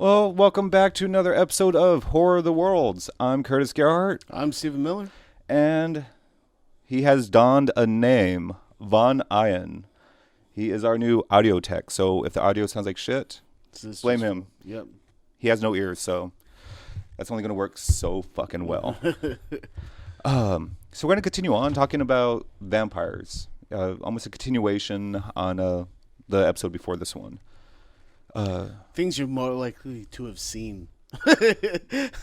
Well, welcome back to another episode of Horror the Worlds. I'm Curtis Gerhardt, I'm Stephen Miller. and he has donned a name, Von Iron. He is our new audio tech, so if the audio sounds like shit, blame him. Yep. He has no ears, so that's only going to work so fucking well. So we're going to continue on talking about vampires, almost a continuation on the episode before this one. Things you're more likely to have seen.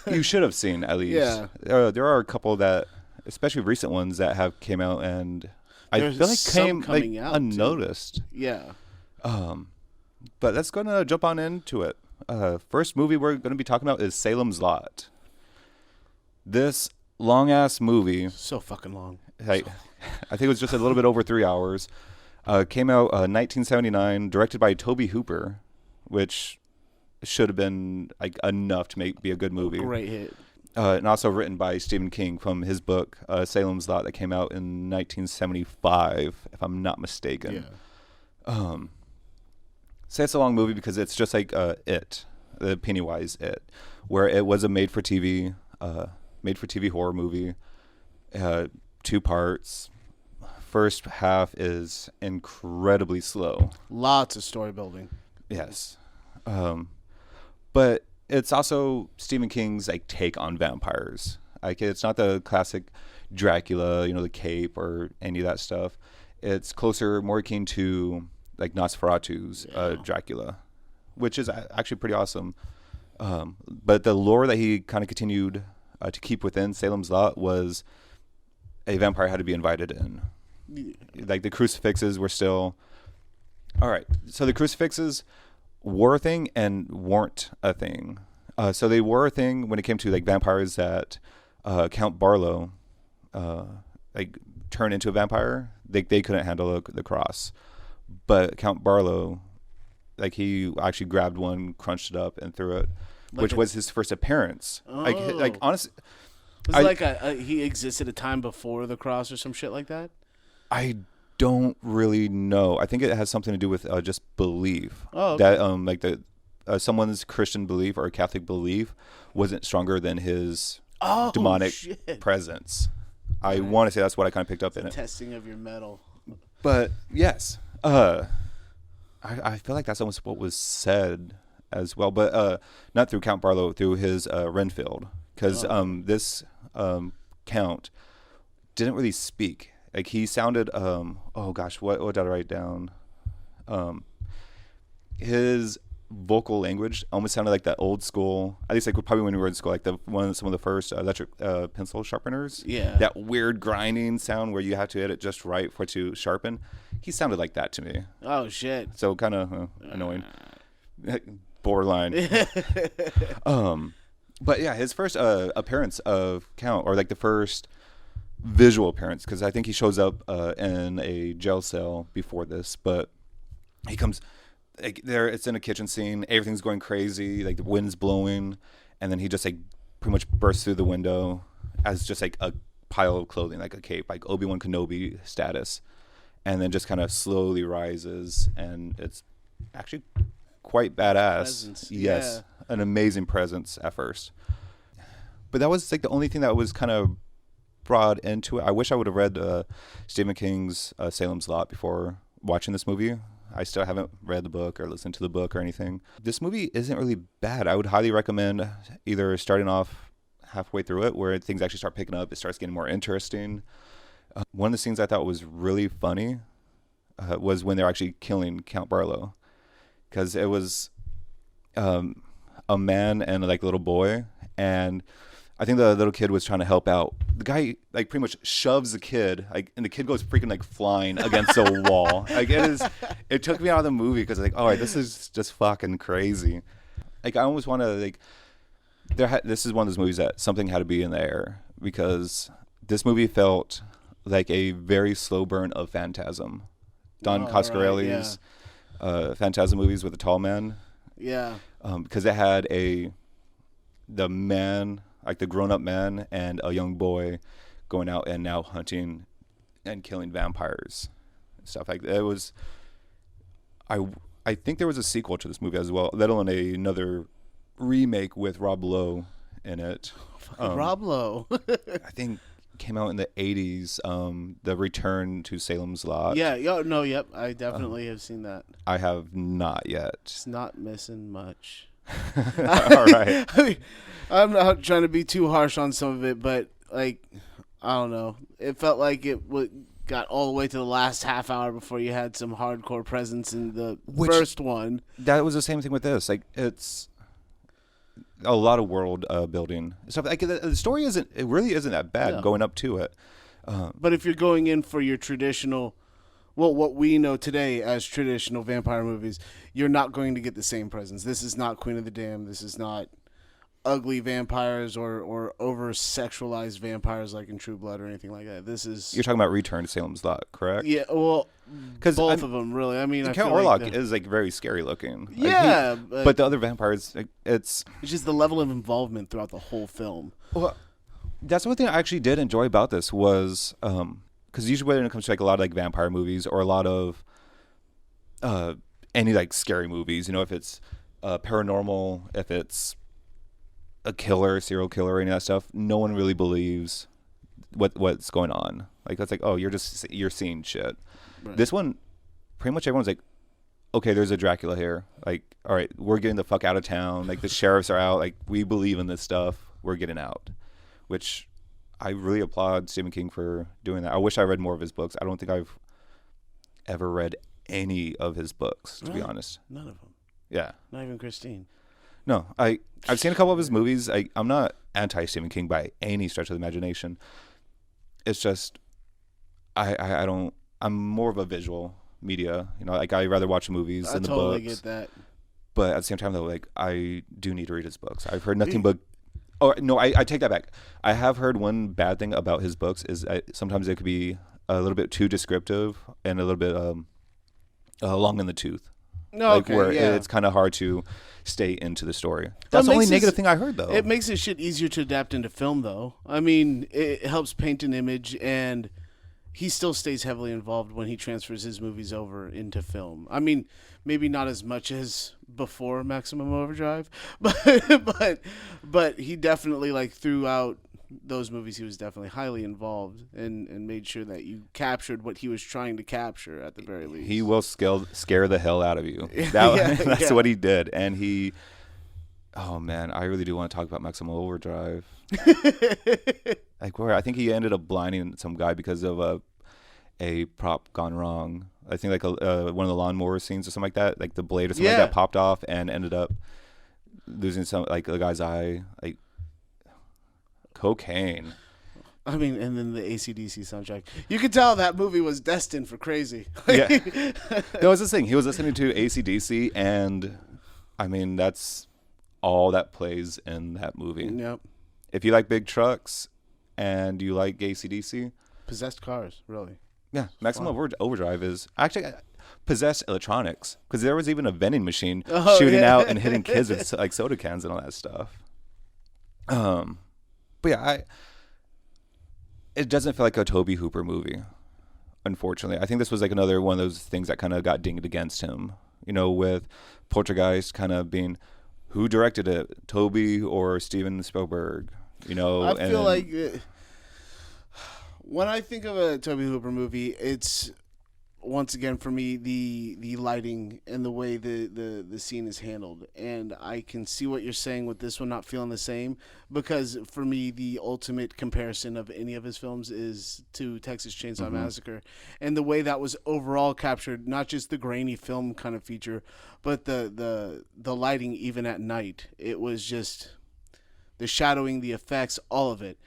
You should have seen, at least. Yeah. There are a couple that, especially recent ones, that have came out, and I There's feel like some came coming out, unnoticed. Yeah. But let's go to jump on into it. First movie we're going to be talking about is Salem's Lot. This long-ass movie, So fucking long. I think it was just a little bit over 3 hours, came out 1979, directed by Tobe Hooper, which should have been like enough to be a good movie. Great hit. And also written by Stephen King from his book Salem's Lot that came out in 1975, if I'm not mistaken. Yeah. Say it's a long movie because it's just like It, the Pennywise It, where it was a made-for-TV horror movie, 2 parts. First half is incredibly slow. Lots of story building. Yes. But it's also Stephen King's like take on vampires. Like it's not the classic Dracula, the cape or any of that stuff. It's closer, more akin to like Nosferatu's Dracula, which is actually pretty awesome. But the lore that he kind of continued to keep within Salem's Lot was a vampire had to be invited in. Like the crucifixes were still... All right, so the crucifixes were a thing and weren't a thing. So they were a thing when it came to like vampires that Count Barlow like turned into a vampire. They couldn't handle the cross, but Count Barlow, like he actually grabbed one, crunched it up, and threw it, which was his first appearance. Oh. Like honestly, Was it he existed a time before the cross or some shit like that? I don't really know. I think it has something to do with just belief. Oh, okay. That like the someone's Christian belief or Catholic belief wasn't stronger than his demonic presence. I want to say that's what I kind of picked up in it. Testing of your metal. But yes, I feel like that's almost what was said as well, but not through Count Barlow, through his Renfield, because this Count didn't really speak. Like he sounded, oh gosh, what did I write down? His vocal language almost sounded like that old school. At least like probably when we were in school, like some of the first electric pencil sharpeners. Yeah. That weird grinding sound where you have to hit it just right for it to sharpen. He sounded like that to me. Oh shit. So kind of annoying, borderline. But yeah, his first appearance of Count, or like the first visual appearance, because I think he shows up in a jail cell before this, but he comes like there. It's in a kitchen scene. Everything's going crazy. Like the wind's blowing, and then he just like pretty much bursts through the window as just like a pile of clothing, like a cape, like Obi-Wan Kenobi status, and then just kind of slowly rises, and it's actually quite badass. Presence. Yes, Yeah. An amazing presence at first. But that was like the only thing that was kind of brought into it. I wish I would have read Stephen King's Salem's Lot before watching this movie. I still haven't read the book or listened to the book or anything. This movie isn't really bad. I would highly recommend either starting off halfway through it where things actually start picking up. It starts getting more interesting. One of the scenes I thought was really funny was when they're actually killing Count Barlow, because it was a man and like a little boy, and I think the little kid was trying to help out. The guy like pretty much shoves the kid, like, and the kid goes freaking like flying against a wall. Like it took me out of the movie because like, all right, this is just fucking crazy. Like I almost want to like, this is one of those movies that something had to be in the air, because this movie felt like a very slow burn of Phantasm, Don Coscarelli's Phantasm movies with the tall man. Yeah. Because it had the man, like the grown-up man and a young boy going out and now hunting and killing vampires and stuff. Like it was, I think there was a sequel to this movie as well, let alone another remake with Rob Lowe in it. Rob Lowe. I think came out in the 80s. The Return to Salem's Lot. Yeah. Yep. I definitely have seen that. I have not yet. It's not missing much. All right. I mean, I'm not trying to be too harsh on some of it, but like, I don't know. It felt like it got all the way to the last half hour before you had some hardcore presence in the first one. That was the same thing with this. Like, it's a lot of world building stuff. Like, the story really isn't that bad going up to it. But if you're going in for your traditional, well, what we know today as traditional vampire movies, you're not going to get the same presence. This is not Queen of the Damned. This is not ugly vampires or over-sexualized vampires like in True Blood or anything like that. This is... You're talking about Return to Salem's Lot, correct? Yeah, well, both of them, really. I mean, Count Orlok is, like, very scary looking. Yeah. But the other vampires, like, it's just the level of involvement throughout the whole film. Well, that's one thing I actually did enjoy about this was... because usually when it comes to, like, a lot of, like, vampire movies or a lot of any, like, scary movies, you know, if it's paranormal, if it's a killer, serial killer, or any of that stuff, no one really believes what's going on. Like, that's like, oh, you're seeing shit. Right. This one, pretty much everyone's like, okay, there's a Dracula here. Like, all right, we're getting the fuck out of town. Like, the sheriffs are out. Like, we believe in this stuff. We're getting out. Which I really applaud Stephen King for doing that. I wish I read more of his books. I don't think I've ever read any of his books, to be honest. None of them. Yeah. Not even Christine. No, I've seen a couple of his movies. I'm not anti-Stephen King by any stretch of the imagination. It's just I don't. I'm more of a visual media. You know, like I rather watch movies than the books. I totally get that. But at the same time, though, like I do need to read his books. I've heard nothing but. Oh no, I take that back. I have heard one bad thing about his books is sometimes they could be a little bit too descriptive and a little bit long in the tooth. No, like where it's kind of hard to stay into the story. That's the only negative thing I heard, though. It makes this shit easier to adapt into film, though. I mean, it helps paint an image, and he still stays heavily involved when he transfers his movies over into film. I mean, maybe not as much as before Maximum Overdrive, but he definitely, like, throughout those movies, he was definitely highly involved and made sure that you captured what he was trying to capture at the very least. He will scare the hell out of you. That's what he did. And he, oh man, I really do want to talk about Maximum Overdrive. Like where I think he ended up blinding some guy because of a prop gone wrong. I think like one of the lawnmower scenes or something like that. Like the blade or something like that popped off and ended up losing some, like the guy's eye. Like, cocaine. I mean, and then the AC/DC soundtrack. You could tell that movie was destined for crazy. Yeah. That was the thing. He was listening to AC/DC, and I mean, that's all that plays in that movie. Yep. If you like big trucks and you like AC/DC. Possessed cars, really. Yeah. Maximum Overdrive is actually possessed electronics, because there was even a vending machine shooting out and hitting kids with like soda cans and all that stuff. But yeah, it doesn't feel like a Tobe Hooper movie, unfortunately. I think this was like another one of those things that kind of got dinged against him, you know, with Poltergeist kind of being, who directed it, Tobe or Steven Spielberg, you know? I feel like when I think of a Tobe Hooper movie, it's, once again, for me, the lighting and the way the scene is handled. And I can see what you're saying with this one not feeling the same, because for me, the ultimate comparison of any of his films is to Texas Chainsaw Massacre. And the way that was overall captured, not just the grainy film kind of feature, but the lighting even at night. It was just the shadowing, the effects, all of it.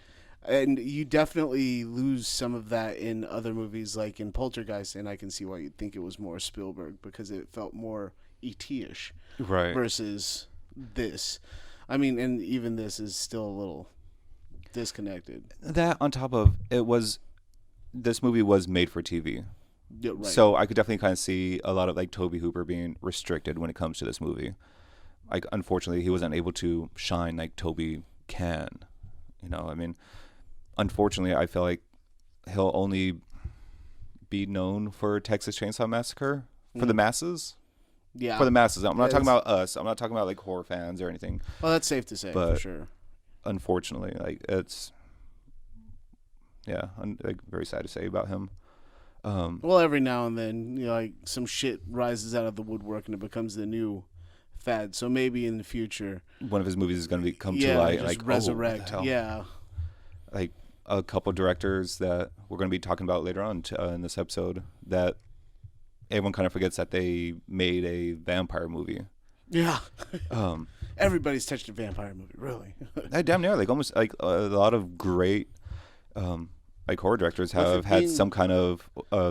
And you definitely lose some of that in other movies, like in Poltergeist, and I can see why you'd think it was more Spielberg, because it felt more E.T.-ish versus this. I mean, and even this is still a little disconnected. That on top of this movie was made for TV. Yeah, right. So I could definitely kind of see a lot of like Tobe Hooper being restricted when it comes to this movie. Like, unfortunately, he wasn't able to shine like Tobe can. You know, I mean, unfortunately, I feel like he'll only be known for Texas Chainsaw Massacre for the masses. Yeah. For the masses. I'm not talking It's- about us. I'm not talking about like horror fans or anything. Well, that's safe to say, But- for sure. Unfortunately, like it's, yeah, like very sad to say about him. Well, every now and then, you know, like some shit rises out of the woodwork and it becomes the new fad. So maybe in the future, One of his movies is going to come yeah, to light. just Like resurrect. oh, what the hell? Yeah. Like a couple directors that we're going to be talking about later on in this episode that everyone kind of forgets that they made a vampire movie. Yeah. Um, Everybody's touched a vampire movie, really. damn near, like almost like a lot of great like horror directors With have it had being- some kind of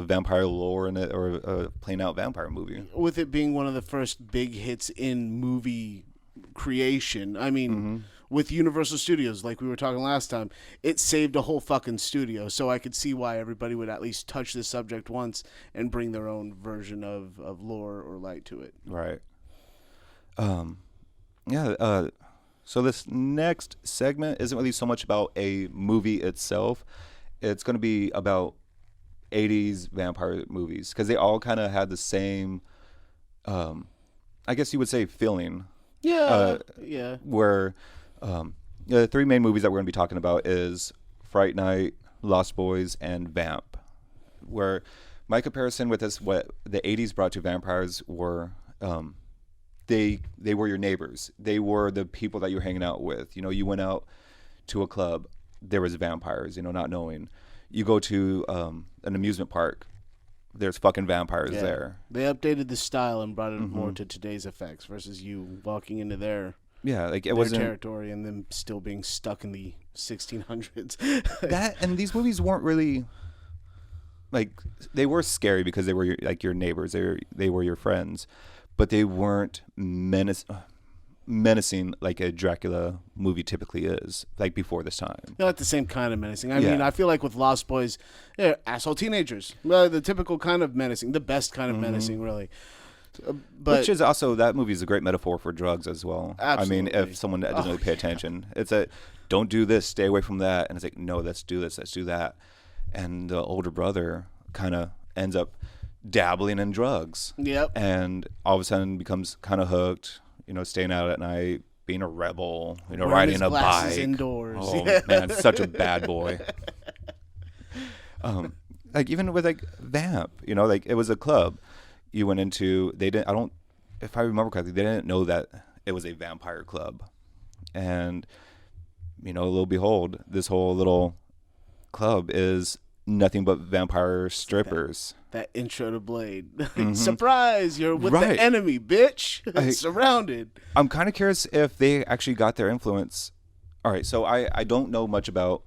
vampire lore in it, or a plain out vampire movie. With it being one of the first big hits in movie creation, I mean, with Universal Studios, like we were talking last time, it saved a whole fucking studio. So I could see why everybody would at least touch the subject once and bring their own version of lore or light to it. Right. Yeah. So this next segment isn't really so much about a movie itself. It's going to be about 80s vampire movies because they all kind of had the same, I guess you would say, feeling. Yeah. Yeah. Where the three main movies that we're going to be talking about is Fright Night, Lost Boys, and Vamp. Where my comparison with this, what the 80s brought to vampires were, they were your neighbors. They were the people that you were hanging out with. You know, you went out to a club, there was vampires, you know, not knowing. You go to an amusement park, there's fucking vampires there. They updated the style and brought it more to today's effects versus you walking into their Yeah, like it their wasn't territory and them still being stuck in the 1600s. that, and these movies weren't really like, they were scary because they were like your neighbors, they were your friends, but they weren't menacing like a Dracula movie typically is, like before this time. Not the same kind of menacing. I Yeah. mean, I feel like with Lost Boys, they're asshole teenagers. The typical kind of menacing, the best kind of menacing, really. But Which is also, that movie is a great metaphor for drugs as well. I mean, Absolutely. if someone doesn't really pay attention, it's a don't do this, stay away from that, and it's like, no, let's do this, let's do that. And the older brother kind of ends up dabbling in drugs. Yep. And all of a sudden becomes kind of hooked, you know, staying out at night, being a rebel, you know, Wearing riding his a glasses bike. indoors. Oh Yeah. man, such a bad boy. Like even with like Vamp, you know, like it was a club you went into. They didn't. I don't. If I remember correctly, they didn't know that it was a vampire club, and you know, lo and behold, this whole little club is nothing but vampire strippers. That intro to Blade. Surprise! You're with Right. the enemy, bitch. Surrounded. I'm kind of curious if they actually got their influence. All right, so I don't know much about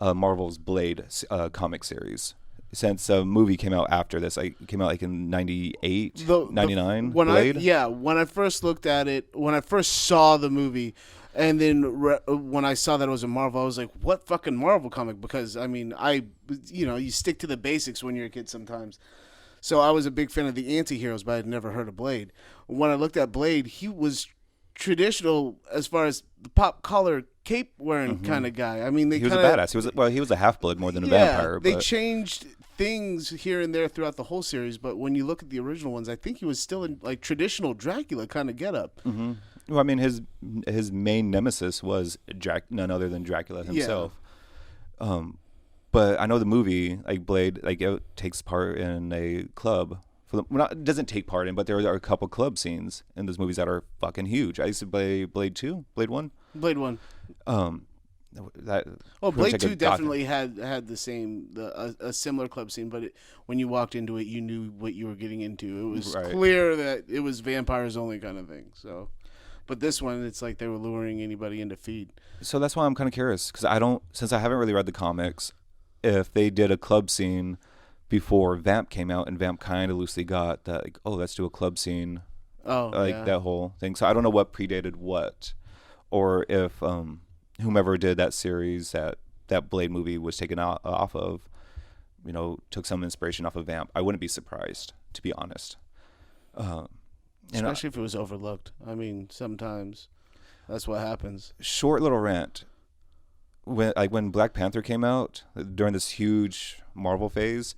Marvel's Blade comic series, since a movie came out after this. Like, it came out like in 98, 99, When Blade. when I first looked at it, when I first saw the movie, and then when I saw that it was a Marvel, I was like, what fucking Marvel comic? Because, I mean, you stick to the basics when you're a kid sometimes. So I was a big fan of the anti-heroes, but I'd never heard of Blade. When I looked at Blade, he was traditional as far as the pop collar cape wearing kind of guy. I mean, He was a badass. He was a half-blood more than a vampire. They But changed things here and there throughout the whole series, but when you look at the original ones, I think he was still in like traditional Dracula kind of getup. well, I mean, his main nemesis was none other than Dracula himself. But I know the movie, like Blade, like it takes part in a club. It doesn't take part in, but there are a couple club scenes in those movies that are fucking huge. I used to play Blade 2, Blade 1. Blade 1. That Blade 2 definitely had the same a similar club scene, but when you walked into it, you knew what you were getting into. It was clear that it was vampires only kind of thing. So, but this one, it's like they were luring anybody in to feed. So that's why I'm kind of curious, because since I haven't really read the comics, if they did a club scene before Vamp came out, and Vamp kind of loosely got that, like, oh, let's do a club scene, that whole thing. So I don't know what predated what, or if whomever did that series that Blade movie was taken off of, you know, took some inspiration off of Vamp. I wouldn't be surprised, to be honest. Especially if it was overlooked. I mean, sometimes that's what happens. Short little rant. When Black Panther came out during this huge Marvel phase,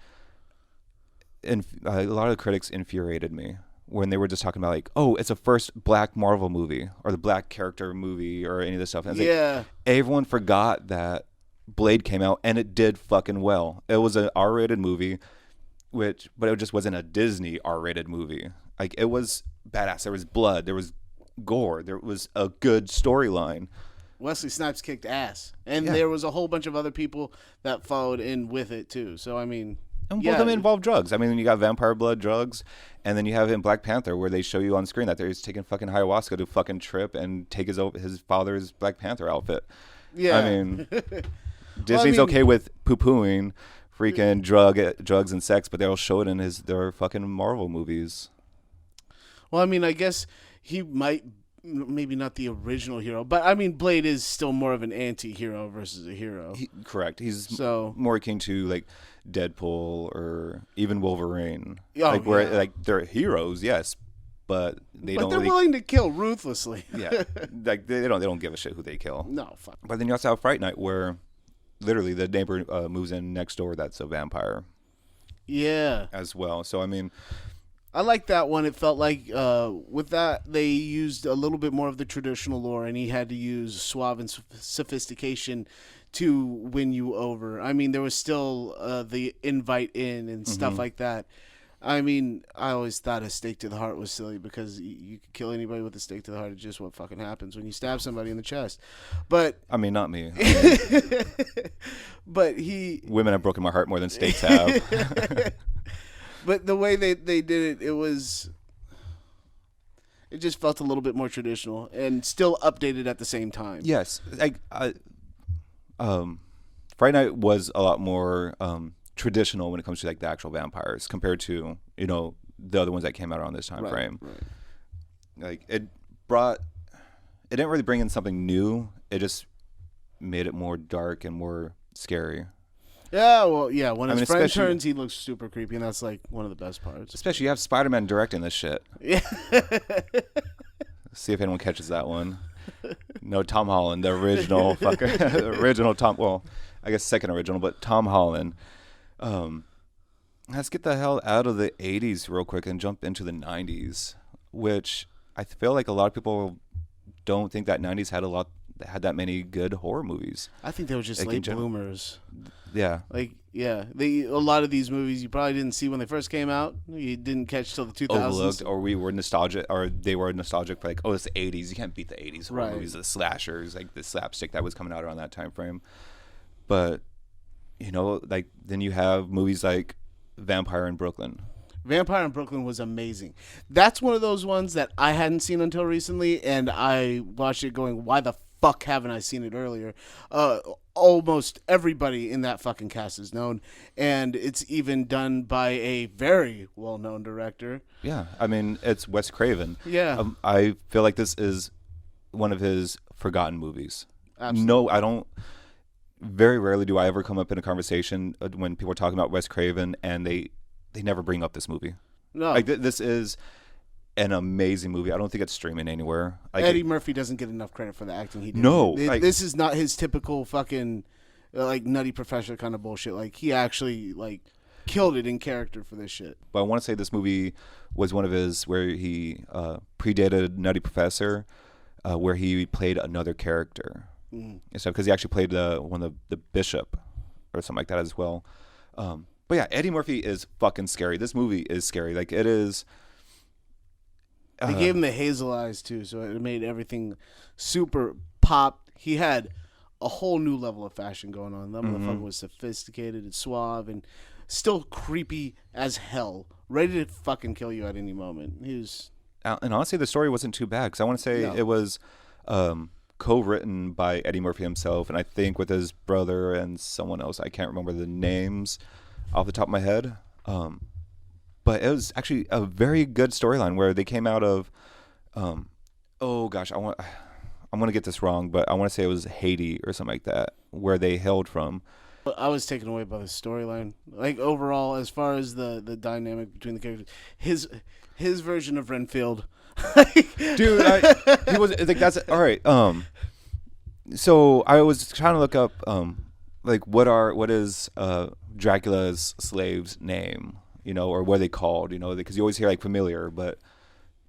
and a lot of critics infuriated me when they were just talking about like, oh, it's a first black Marvel movie or the black character movie or any of this stuff. And like, everyone forgot that Blade came out and it did fucking well. It was an R-rated movie, but it just wasn't a Disney R-rated movie. Like, it was badass. There was blood. There was gore. There was a good storyline. Wesley Snipes kicked ass. And there was a whole bunch of other people that followed in with it, too. So, I mean... And both of them involve drugs. I mean, you got vampire blood, drugs, and then you have in Black Panther where they show you on screen that he's taking fucking ayahuasca to fucking trip and take his father's Black Panther outfit. Yeah. I mean, Disney's okay with poo-pooing freaking drugs and sex, but they'll show it in their fucking Marvel movies. Well, I mean, I guess he might, maybe not the original hero, but I mean, Blade is still more of an anti-hero versus a hero. Correct. He's more akin to like Deadpool or even Wolverine. Where like they're heroes, yes, but they're willing to kill ruthlessly. Yeah, like they don't give a shit who they kill. No, fuck. But then you also have Fright Night, where literally the neighbor moves in next door. That's a vampire. Yeah. As well. So I mean, I like that one. It felt like with that they used a little bit more of the traditional lore, and he had to use suave and sophistication to win you over. I mean, there was still the invite in and stuff like that. I mean, I always thought a stake to the heart was silly because you could kill anybody with a stake to the heart. It's just what fucking happens when you stab somebody in the chest. But I mean, not me. But women have broken my heart more than stakes have. But the way they did it, it just felt a little bit more traditional and still updated at the same time. Yes, like Fright Night was a lot more traditional when it comes to like the actual vampires compared to the other ones that came out around this time frame. Right. Like it didn't really bring in something new. It just made it more dark and more scary. Yeah, well, yeah. When his friend turns, he looks super creepy, and that's like one of the best parts. Especially you have Spider-Man directing this shit. Yeah. See if anyone catches that one. No, Tom Holland, the original original Tom. Well, I guess second original, but Tom Holland. Let's get the hell out of the 80s real quick and jump into the 90s, which I feel like a lot of people don't think that 90s had that many good horror movies. I think they were just late bloomers. Yeah. A lot of these movies you probably didn't see when they first came out. You didn't catch till the 2000s. Overlooked, or we were nostalgic, or they were nostalgic for like, oh, it's the 80s. You can't beat the 80s horror movies, the slashers, like the slapstick that was coming out around that time frame. But, like then you have movies like Vampire in Brooklyn. Vampire in Brooklyn was amazing. That's one of those ones that I hadn't seen until recently, and I watched it going, why the fuck haven't I seen it earlier? Almost everybody in that fucking cast is known, and it's even done by a very well-known director. Yeah, I mean, it's Wes Craven. Yeah. I feel like this is one of his forgotten movies. Absolutely. No, I don't. Very rarely do I ever come up in a conversation when people are talking about Wes Craven and they never bring up this movie. No. Like, this is an amazing movie. I don't think it's streaming anywhere. Like, Eddie Murphy doesn't get enough credit for the acting he did. No. This is not his typical fucking nutty professor kind of bullshit. Like, he actually killed it in character for this shit. But I want to say this movie was one of his where he predated Nutty Professor, where he played another character. So because he actually played one of the bishop or something like that as well. But yeah, Eddie Murphy is fucking scary. This movie is scary. Like, it is. They gave him the hazel eyes too, so it made everything super pop. He had a whole new level of fashion going on. That motherfucker was sophisticated and suave and still creepy as hell, ready to fucking kill you at any moment. He was. And honestly, the story wasn't too bad because I want to say it was co-written by Eddie Murphy himself, and I think with his brother and someone else. I can't remember the names off the top of my head. But it was actually a very good storyline where they came out of, I'm going to get this wrong, but I want to say it was Haiti or something like that, where they hailed from. I was taken away by the storyline. Like, overall, as far as the dynamic between the characters, his version of Renfield. Dude, he was like, that's all right. So I was trying to look up, what is Dracula's slave's name? Or what are they called? Because you always hear like familiar, but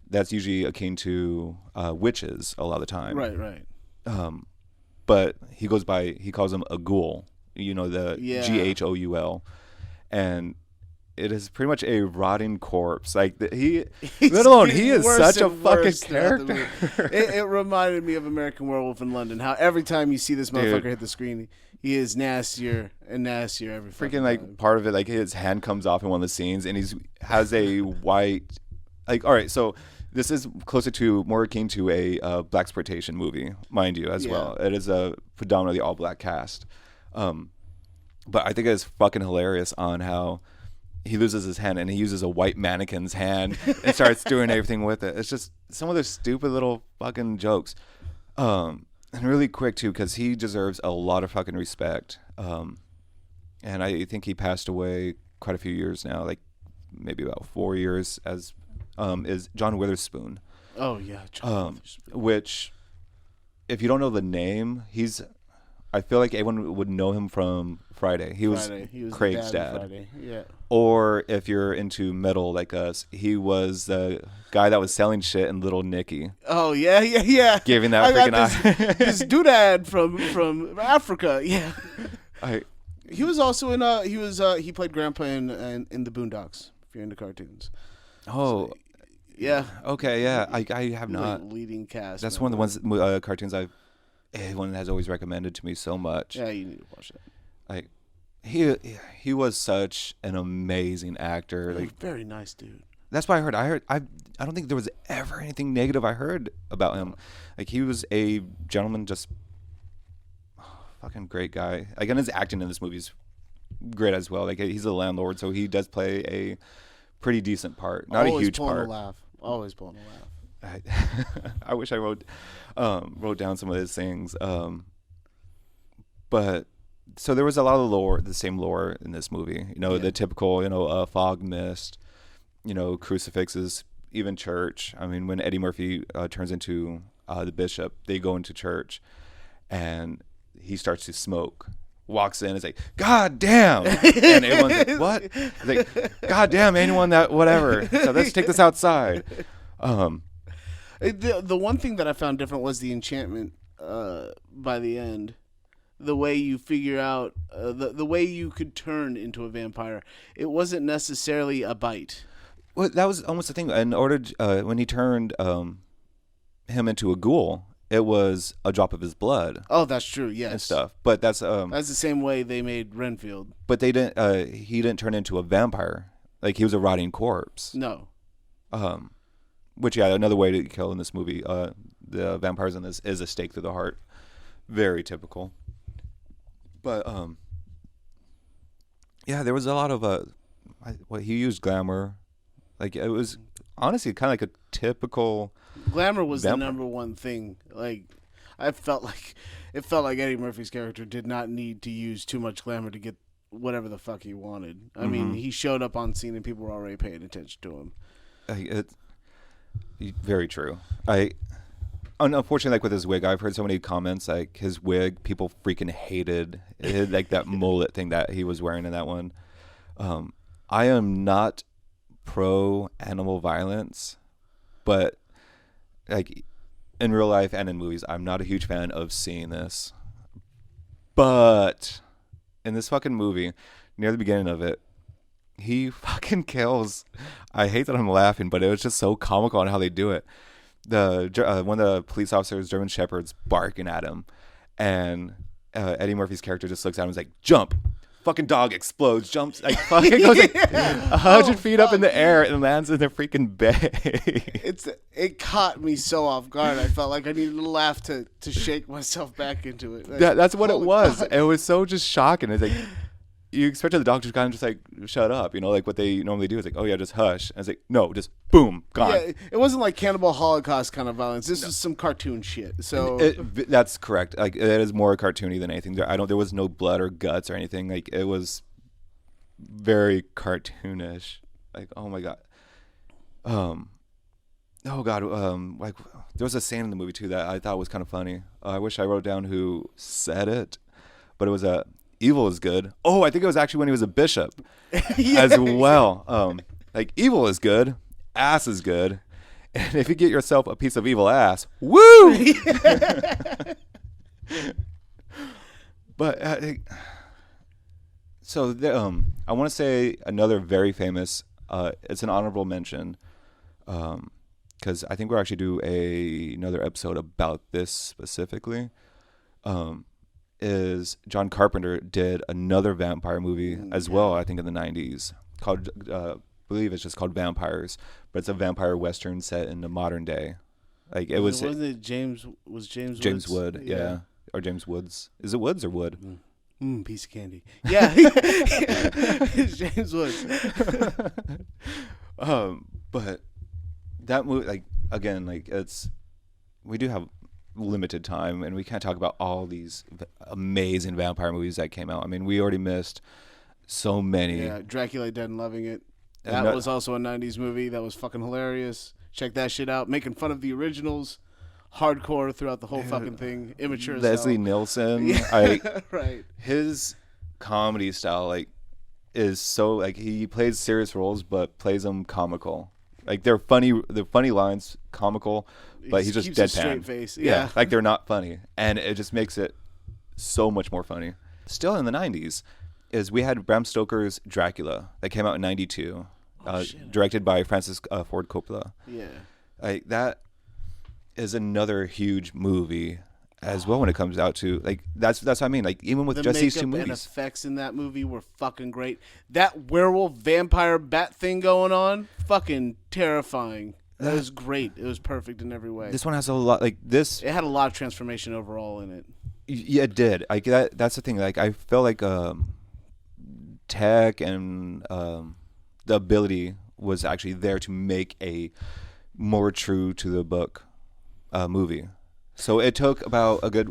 that's usually akin to witches a lot of the time. Right. But he calls him a ghoul, the Ghoul, and it is pretty much a rotting corpse. Like he is such a fucking character. It reminded me of American Werewolf in London. How every time you see this motherfucker hit the screen, he is nastier and nastier every freaking like time. Part of it, like his hand comes off in one of the scenes, and has a white. Like, all right, so this is more akin to a blaxploitation movie, mind you, as well. It is a predominantly all black cast, but I think it's fucking hilarious on how he loses his hand and he uses a white mannequin's hand and starts doing everything with it. It's just some of those stupid little fucking jokes, and really quick too, because he deserves a lot of fucking respect. And I think he passed away quite a few years now, like maybe about 4 years as. Is John Witherspoon. Oh yeah, John Witherspoon. Which, if you don't know the name, I feel like everyone would know him from Friday. He was Craig's dad. Friday. Yeah. Or if you're into metal like us, he was the guy that was selling shit in Little Nicky. Oh yeah. Giving that freaking eye. This doodad from Africa. Yeah. He was also in he played Grandpa in the Boondocks. If you're into cartoons. Oh. So, yeah. Okay. Yeah. I have not. Leading cast. That's one of the ones cartoons everyone has always recommended to me so much. Yeah, you need to watch that. Like, he was such an amazing actor. Like, very nice dude. That's what I heard. I don't think there was ever anything negative I heard about him. Like, he was a gentleman, just fucking great guy. Like, and his acting in this movie is great as well. Like, he's a landlord, so he does play a pretty decent part, not always a huge part. Always pulling a laugh. I wish I wrote down some of those things. But so there was a lot of the same lore in this movie. The typical, fog, mist, crucifixes, even church. I mean, when Eddie Murphy turns into the bishop, they go into church, and he starts to smoke. Walks in and is like, God damn. And everyone's like, what? He's like, God damn, anyone that, whatever. So let's take this outside. The one thing that I found different was the enchantment by the end. The way you figure out, the way you could turn into a vampire. It wasn't necessarily a bite. Well, that was almost the thing. In order, when he turned him into a ghoul, it was a drop of his blood. Oh, that's true. Yes, and stuff. But that's the same way they made Renfield. But they didn't. He didn't turn into a vampire. Like, he was a rotting corpse. No. Which another way to kill in this movie. The vampires in this is a stake through the heart. Very typical. But there was a lot of he used glamour. Like, it was honestly kind of like a typical. Glamour was the number one thing. Like, it felt like Eddie Murphy's character did not need to use too much glamour to get whatever the fuck he wanted. I mean, he showed up on scene and people were already paying attention to him. Very true. Unfortunately, like with his wig, I've heard so many comments like his wig, people freaking hated it, like that mullet thing that he was wearing in that one. I am not pro animal violence, but like in real life and in movies, I'm not a huge fan of seeing this. But in this fucking movie, near the beginning of it, he fucking kills. I hate that I'm laughing, but it was just so comical on how they do it. One of the police officers, German Shepherd's, barking at him, and Eddie Murphy's character just looks at him and is like, jump. Fucking dog explodes, jumps, like fucking goes like 100 feet up in the air and lands in the freaking bay. It caught me so off guard. I felt like I needed to laugh to shake myself back into it. Like, that's what it was. God. It was so just shocking. It's like you expected the dog to kind of just like shut up, like what they normally do is like, oh yeah, just hush. And it's like, no, just boom, gone. Yeah, it wasn't like Cannibal Holocaust kind of violence. This is some cartoon shit. So that's correct. Like, it is more cartoony than anything. There was no blood or guts or anything. Like, it was very cartoonish. Like, oh my god. Oh god. Like, there was a scene in the movie too that I thought was kind of funny. I wish I wrote down who said it, but it was evil is good. Oh, I think it was actually when he was a bishop as well. Like, evil is good, ass is good, And if you get yourself a piece of evil ass, woo! But so I want to say another very famous. It's an honorable mention, because I think we'll actually do another episode about this specifically. Is John Carpenter did another vampire movie as well? I think in the 90s called. I believe it's just called Vampires, but it's a vampire western set in the modern day. Like it was. Wasn't it James James Wood, yeah. Or James Woods. Is it Woods or Wood? Piece of candy. Yeah, it's James Woods. But that movie, like again, like we do have limited time, and we can't talk about all these amazing vampire movies that came out. I mean, we already missed so many. Yeah, Dracula Dead and Loving It. That was also a 90s movie. That was fucking hilarious. Check that shit out. Making fun of the originals. Hardcore throughout the whole fucking thing. Immature as Leslie hell. Nielsen. Yeah, right. His comedy style, like, is so, like, he plays serious roles, but plays them comical. Like, they're funny. The funny lines, comical, but he's just keeps a deadpan. straight face. Yeah. Like, they're not funny. And it just makes it so much more funny. Still in the 90s, is we had Bram Stoker's Dracula that came out in 92. Directed by Francis Ford Coppola. Yeah. Like that is another huge movie as well when it comes out to like that's what I mean. Like even with just these two movies. The makeup and effects in that movie were fucking great. That werewolf vampire bat thing going on, fucking terrifying. That was great. It was perfect in every way. This one has a lot like this. It had a lot of transformation overall in it. Yeah, it did. Like that's the thing. Like I feel like tech and the ability was actually there to make a more true to the book movie. So it took about a good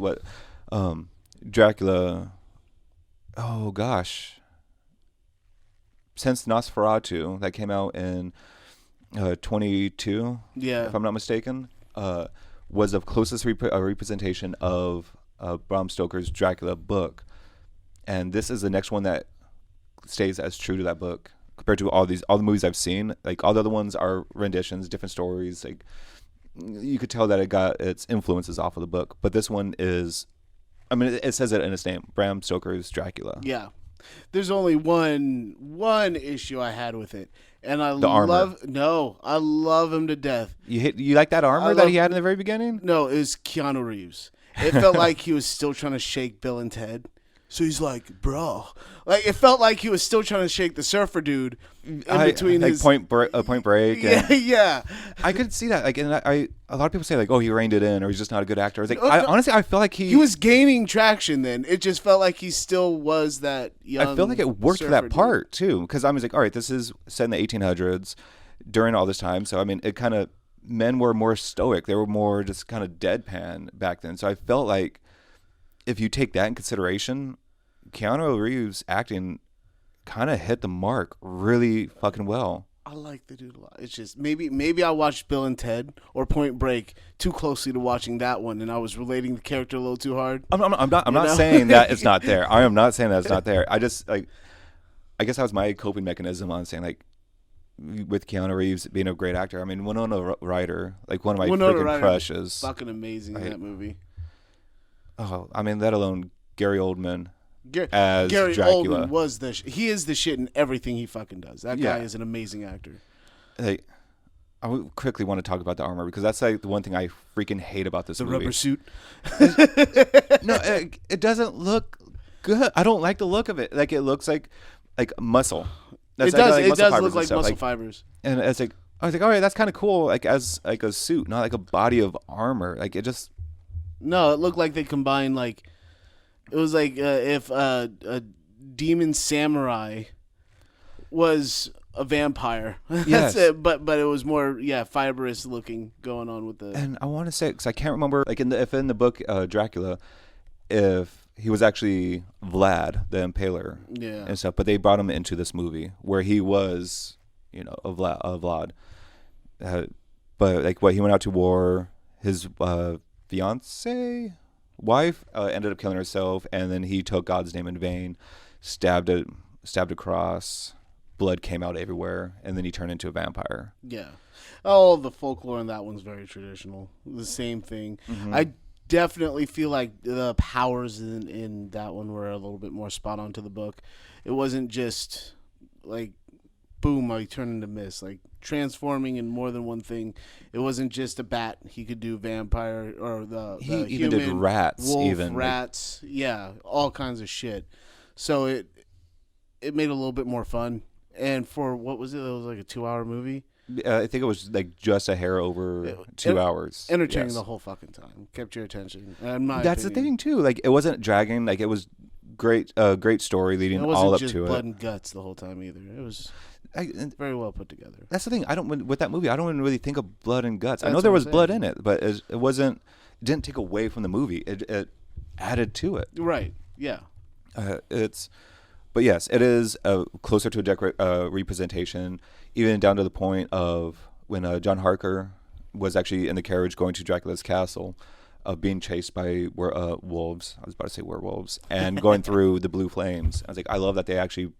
Dracula. Oh gosh, since Nosferatu that came out in 22, yeah, if I'm not mistaken, was the closest representation of Bram Stoker's Dracula book, and this is the next one that stays as true to that book. Compared to all the movies I've seen, like all the other ones are renditions, different stories. Like you could tell that it got its influences off of the book, but this one is, I mean, it says it in its name, Bram Stoker's Dracula. Yeah, there's only one issue I had with it, and I armor. I love him to death. You like that armor that he had in the very beginning? No, it was Keanu Reeves. It felt like he was still trying to shake Bill and Ted. So he's like, bro, like it felt like he was still trying to shake the surfer dude in between like his Point Break. Yeah, yeah. I could see that. Like, and a lot of people say like, oh, he reined it in, or he's just not a good actor. I was like, honestly, I feel like he was gaining traction. Then it just felt like he still was that young. I feel like it worked for that part too, because I was like, all right, this is set in the 1800s during all this time. So I mean, it kind of men were more stoic. They were more just kind of deadpan back then. So I felt like if you take that in consideration, Keanu Reeves' acting kind of hit the mark really fucking well. I like the dude a lot. It's just maybe I watched Bill and Ted or Point Break too closely to watching that one, and I was relating the character a little too hard. I'm not saying that it's not there. I am not saying that it's not there. I just like, I guess that was my coping mechanism on saying like, with Keanu Reeves being a great actor. I mean, Winona Ryder, like one of my freaking crushes. Fucking amazing in that movie. Oh, I mean, let alone Gary Oldman. Gary Dracula. Oldman he is the shit in everything he fucking does. That guy is an amazing actor. Hey, I would quickly want to talk about the armor because that's like the one thing I freaking hate about this movie. The rubber suit. No, it doesn't look good. I don't like the look of it. Like it looks like muscle. It does look like muscle fibers. And it's like I was like, all right, that's kind of cool. Like as like a suit, not like a body of armor. Like it just. No, it looked like they combined like. It was like if a demon samurai was a vampire. That's yes. it. But it was more fibrous looking going on with the. And I want to say because I can't remember like in the book Dracula, if he was actually Vlad the Impaler and stuff, but they brought him into this movie where he was a Vlad. But like he went out to war, his fiance. Wife ended up killing herself, and then he took God's name in vain, stabbed a cross, blood came out everywhere, and then he turned into a vampire. Yeah. Oh, the folklore in that one's very traditional. The same thing. I definitely feel like the powers in that one were a little bit more spot on to the book. It wasn't just like, boom, I turn into mist. Like, transforming in more than one thing. It wasn't just a bat. He could do vampire or the He even human, did rats, wolf, even rats. Yeah, all kinds of shit. So it made it a little bit more fun. And for, what was it? It was like a 2-hour movie. I think it was like just a hair over 2 hours. Entertaining the whole fucking time. Kept your attention. That's the thing too. Like, it wasn't dragging. Like, it was great story leading it wasn't all up just to blood it. And guts the whole time either. It was very well put together. That's the thing. With that movie, I don't even really think of blood and guts. I know That's there what was I'm blood saying. in it, but it wasn't. It didn't take away from the movie. It added to it. Right. Yeah. But yes, it is closer to a direct representation, even down to the point of when John Harker was actually in the carriage going to Dracula's castle, being chased by wolves. I was about to say werewolves, and going through the blue flames. I was like, I love that they actually,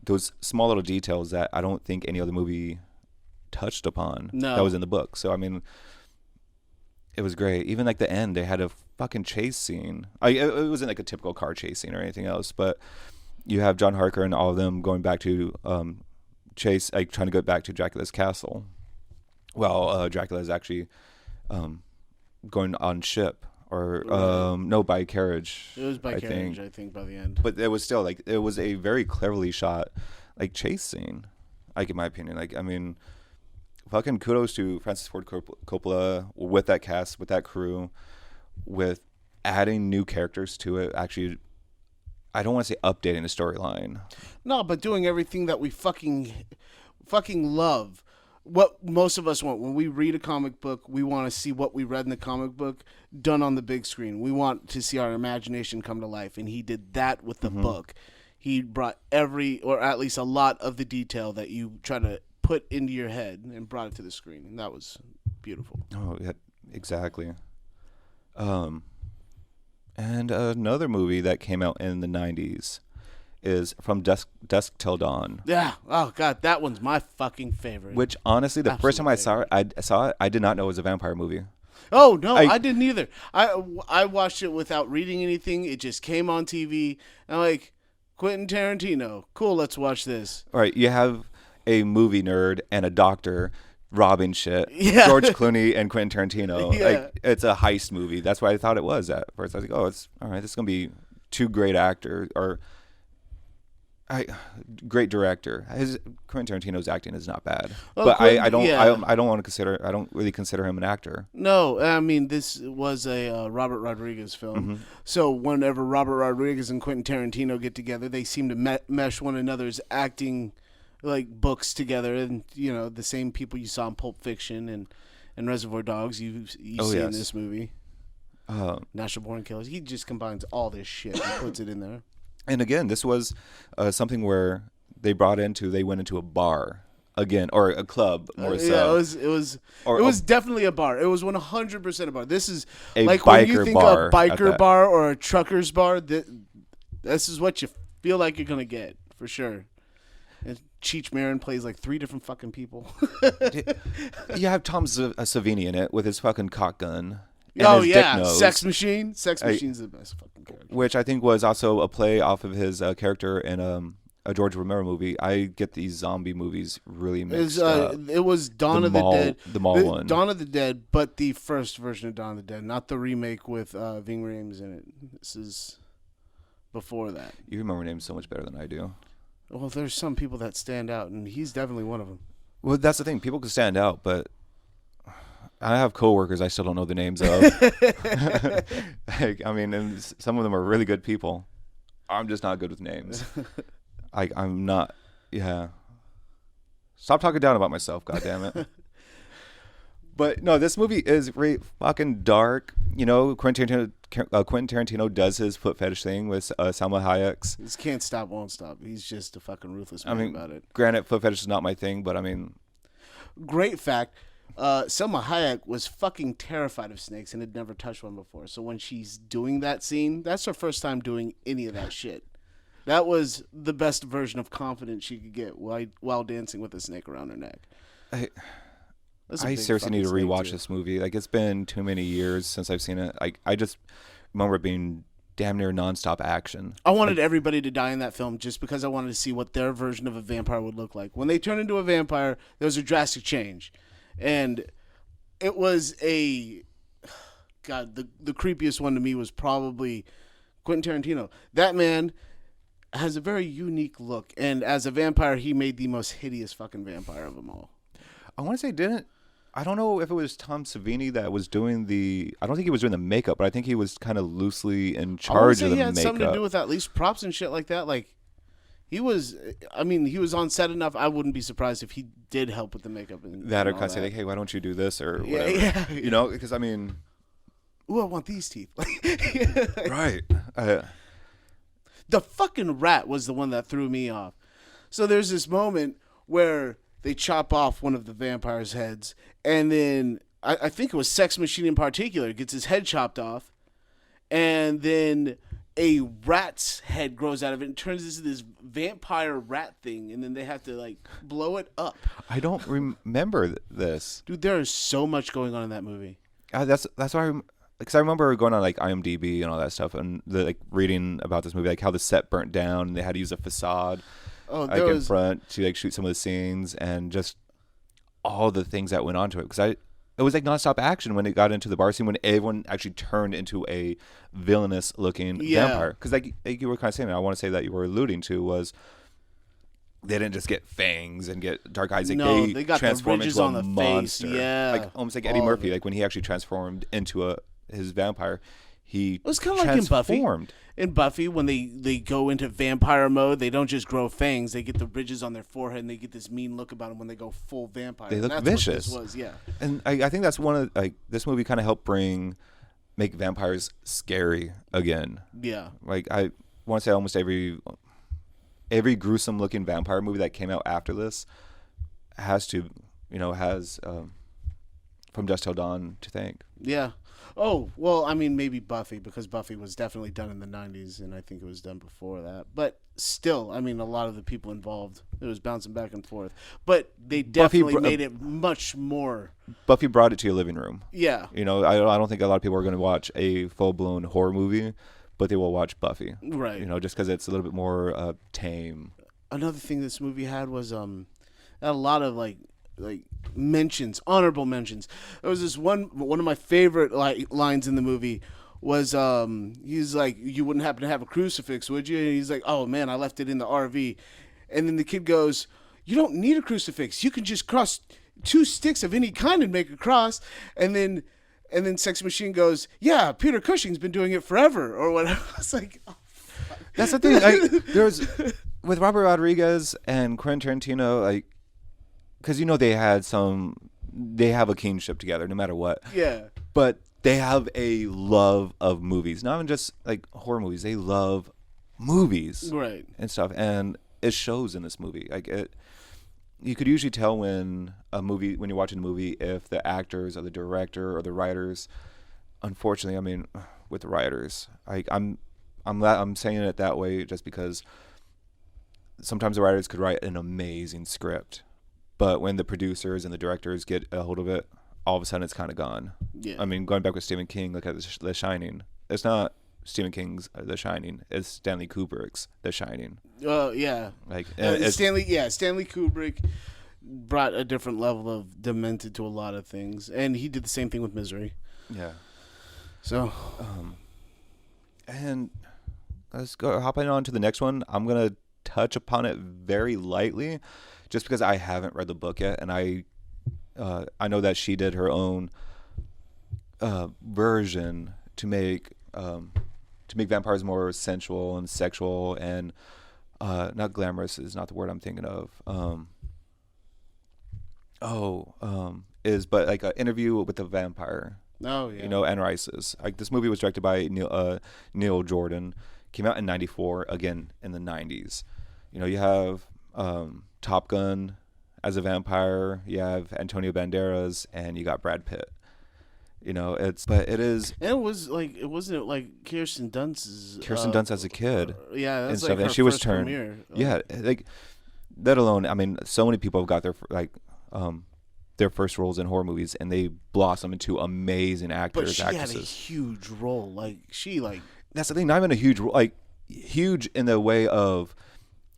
those small little details that I don't think any other movie touched upon. No. That was in the book. So I mean, it was great. Even like the end, they had a fucking chase scene. It wasn't like a typical car chase scene or anything else, but you have John Harker and all of them going back to chase, like trying to go back to Dracula's castle, while Dracula is actually going on ship or no, by carriage. It was by carriage, I think, by the end. But it was still like, it was a very cleverly shot like chase scene, like, in my opinion. Like, I mean, fucking kudos to Francis Ford Coppola with that cast, with that crew, with adding new characters to it. Actually, I don't want to say updating the storyline. No, but doing everything that we fucking love. What most of us want when we read a comic book, we want to see what we read in the comic book done on the big screen. We want to see our imagination come to life, and he did that with the book. He brought or at least a lot of the detail that you try to put into your head and brought it to the screen, and that was beautiful. Oh, yeah, exactly. And another movie that came out in the 90s is From Dusk Till Dawn. Yeah. Oh God, that one's my fucking favorite. Which honestly, the first time Absolute I saw it, I did not know it was a vampire movie. Oh no, I didn't either. I watched it without reading anything. It just came on TV. I'm like, Quentin Tarantino, cool. Let's watch this. All right, you have a movie nerd and a doctor robbing shit. Yeah. George Clooney and Quentin Tarantino. Yeah. Like, it's a heist movie. That's what I thought it was at first. I was like, oh, it's all right. This is gonna be two great actors or great director. Quentin Tarantino's acting is not bad, but I don't really consider him an actor. No, I mean this was a Robert Rodriguez film. So whenever Robert Rodriguez and Quentin Tarantino get together, they seem to mesh one another's acting like books together, and the same people you saw in Pulp Fiction and Reservoir Dogs. You see in this movie. National Born Killers. He just combines all this shit and puts it in there. And again, this was something where they went into a bar again, or a club more so. Yeah, it was definitely a bar. It was 100% a bar. This is a like when you biker think bar a biker bar or a trucker's bar. This is what you feel like you're gonna get for sure. And Cheech Marin plays like 3 different fucking people. You have Tom Savini in it with his fucking cock gun. Oh yeah, Sex Machine. Sex Machine's the best fucking character. Which I think was also a play off of his character in a George Romero movie. I get these zombie movies really mixed up. It was Dawn of the Dead. The mall one. Dawn of the Dead, but the first version of Dawn of the Dead, not the remake with Ving Rhames in it. This is before that. You remember names so much better than I do. Well, there's some people that stand out, and he's definitely one of them. Well, that's the thing. People can stand out, but I have coworkers I still don't know the names of. And some of them are really good people. I'm just not good with names. I'm not. Yeah. Stop talking down about myself, goddammit. But no, this movie is really fucking dark. Quentin Tarantino does his foot fetish thing with Salma Hayek's. This can't stop, won't stop. He's just a fucking ruthless man about it. Granted, foot fetish is not my thing, but great fact. Salma Hayek was fucking terrified of snakes and had never touched one before. So when she's doing that scene, that's her first time doing any of that shit. That was the best version of confidence she could get while dancing with a snake around her neck. I seriously need to rewatch this movie. Like, it's been too many years since I've seen it. Like, I just remember it being damn near nonstop action. I wanted everybody to die in that film just because I wanted to see what their version of a vampire would look like. When they turned into a vampire, there was a drastic change. And it was God, the creepiest one to me was probably Quentin Tarantino. That man has a very unique look. And as a vampire, he made the most hideous fucking vampire of them all. I want to say I don't know if it was Tom Savini that was doing I don't think he was doing the makeup, but I think he was kind of loosely in charge of the makeup. He had something to do with at least props and shit like that. Like, he was on set enough. I wouldn't be surprised if he did help with the makeup. Or kind of say, like, hey, why don't you do this or whatever? Yeah. You know, because I mean... Ooh, I want these teeth. Right. The fucking rat was the one that threw me off. So there's this moment where they chop off one of the vampire's heads, and then I think it was Sex Machine in particular gets his head chopped off, and then a rat's head grows out of it and turns into this vampire rat thing, and then they have to like blow it up. I don't remember this. Dude, there is so much going on in that movie. That's why because I remember going on like IMDb and all that stuff, and reading about this movie, like how the set burnt down and they had to use a facade in front to like shoot some of the scenes, and just all the things that went on to it. Because it was like nonstop action when it got into the bar scene, when everyone actually turned into a villainous looking vampire. Because like you were kind of saying, I want to say that you were alluding to was, they didn't just get fangs and get dark eyes. Like they got transformed into a monster. Face. Yeah, like almost like Eddie Murphy. Like when he actually transformed into his vampire, it was kind of like in Buffy. In Buffy, when they go into vampire mode, they don't just grow fangs; they get the ridges on their forehead, and they get this mean look about them when they go full vampire. They look vicious. What this was, and I think that's one of this movie kind of helped make vampires scary again. Yeah, like I want to say almost every gruesome looking vampire movie that came out after this has From Dusk Till Dawn to thank. Yeah. Oh, well, I mean, maybe Buffy, because Buffy was definitely done in the 90s, and I think it was done before that. But still, I mean, a lot of the people involved, it was bouncing back and forth. But they definitely made it much more. Buffy brought it to your living room. Yeah. You know, I don't think a lot of people are going to watch a full-blown horror movie, but they will watch Buffy. Right. You know, just because it's a little bit more tame. Another thing this movie had was had a lot of, like mentions, honorable mentions. There was this one of my favorite lines in the movie was he's like, you wouldn't happen to have a crucifix, would you? And he's like, oh man, I left it in the RV. And then the kid goes, you don't need a crucifix, you can just cross 2 sticks of any kind and make a cross. And then Sex Machine goes, yeah, Peter Cushing's been doing it forever or whatever. I was like, oh, fuck. That's the thing. There's with Robert Rodriguez and Quentin Tarantino, because they have a kinship together no matter what. Yeah. But they have a love of movies, not even just like horror movies. They love movies, right, and stuff, and it shows in this movie. Like you could usually tell when you're watching a movie if the actors or the director or the writers. Unfortunately, I mean, with the writers, I'm saying it that way just because sometimes the writers could write an amazing script. But when the producers and the directors get a hold of it, all of a sudden it's kind of gone. Yeah. I mean, going back with Stephen King, look at The Shining. It's not Stephen King's The Shining. It's Stanley Kubrick's The Shining. Yeah. Stanley Kubrick brought a different level of demented to a lot of things, and he did the same thing with Misery. Yeah. So, and let's go hopping on to the next one. I'm gonna touch upon it very lightly, just because I haven't read the book yet, and I know that she did her own version to make vampires more sensual and sexual and not glamorous is not the word I'm thinking of. But like an interview with the vampire. Oh yeah. Anne Rice's. Like this movie was directed by Neil Jordan. Came out in '94. Again in the '90s. You have Top Gun as a vampire. You have Antonio Banderas, and you got Brad Pitt. It wasn't like Kirsten Dunst as a kid. Yeah, that's like her she was first turned. Premiere. Yeah, like let alone. I mean, so many people have got their their first roles in horror movies, and they blossom into amazing actors, But she actresses. had a huge role. That's the thing. Not even a huge role, huge in the way of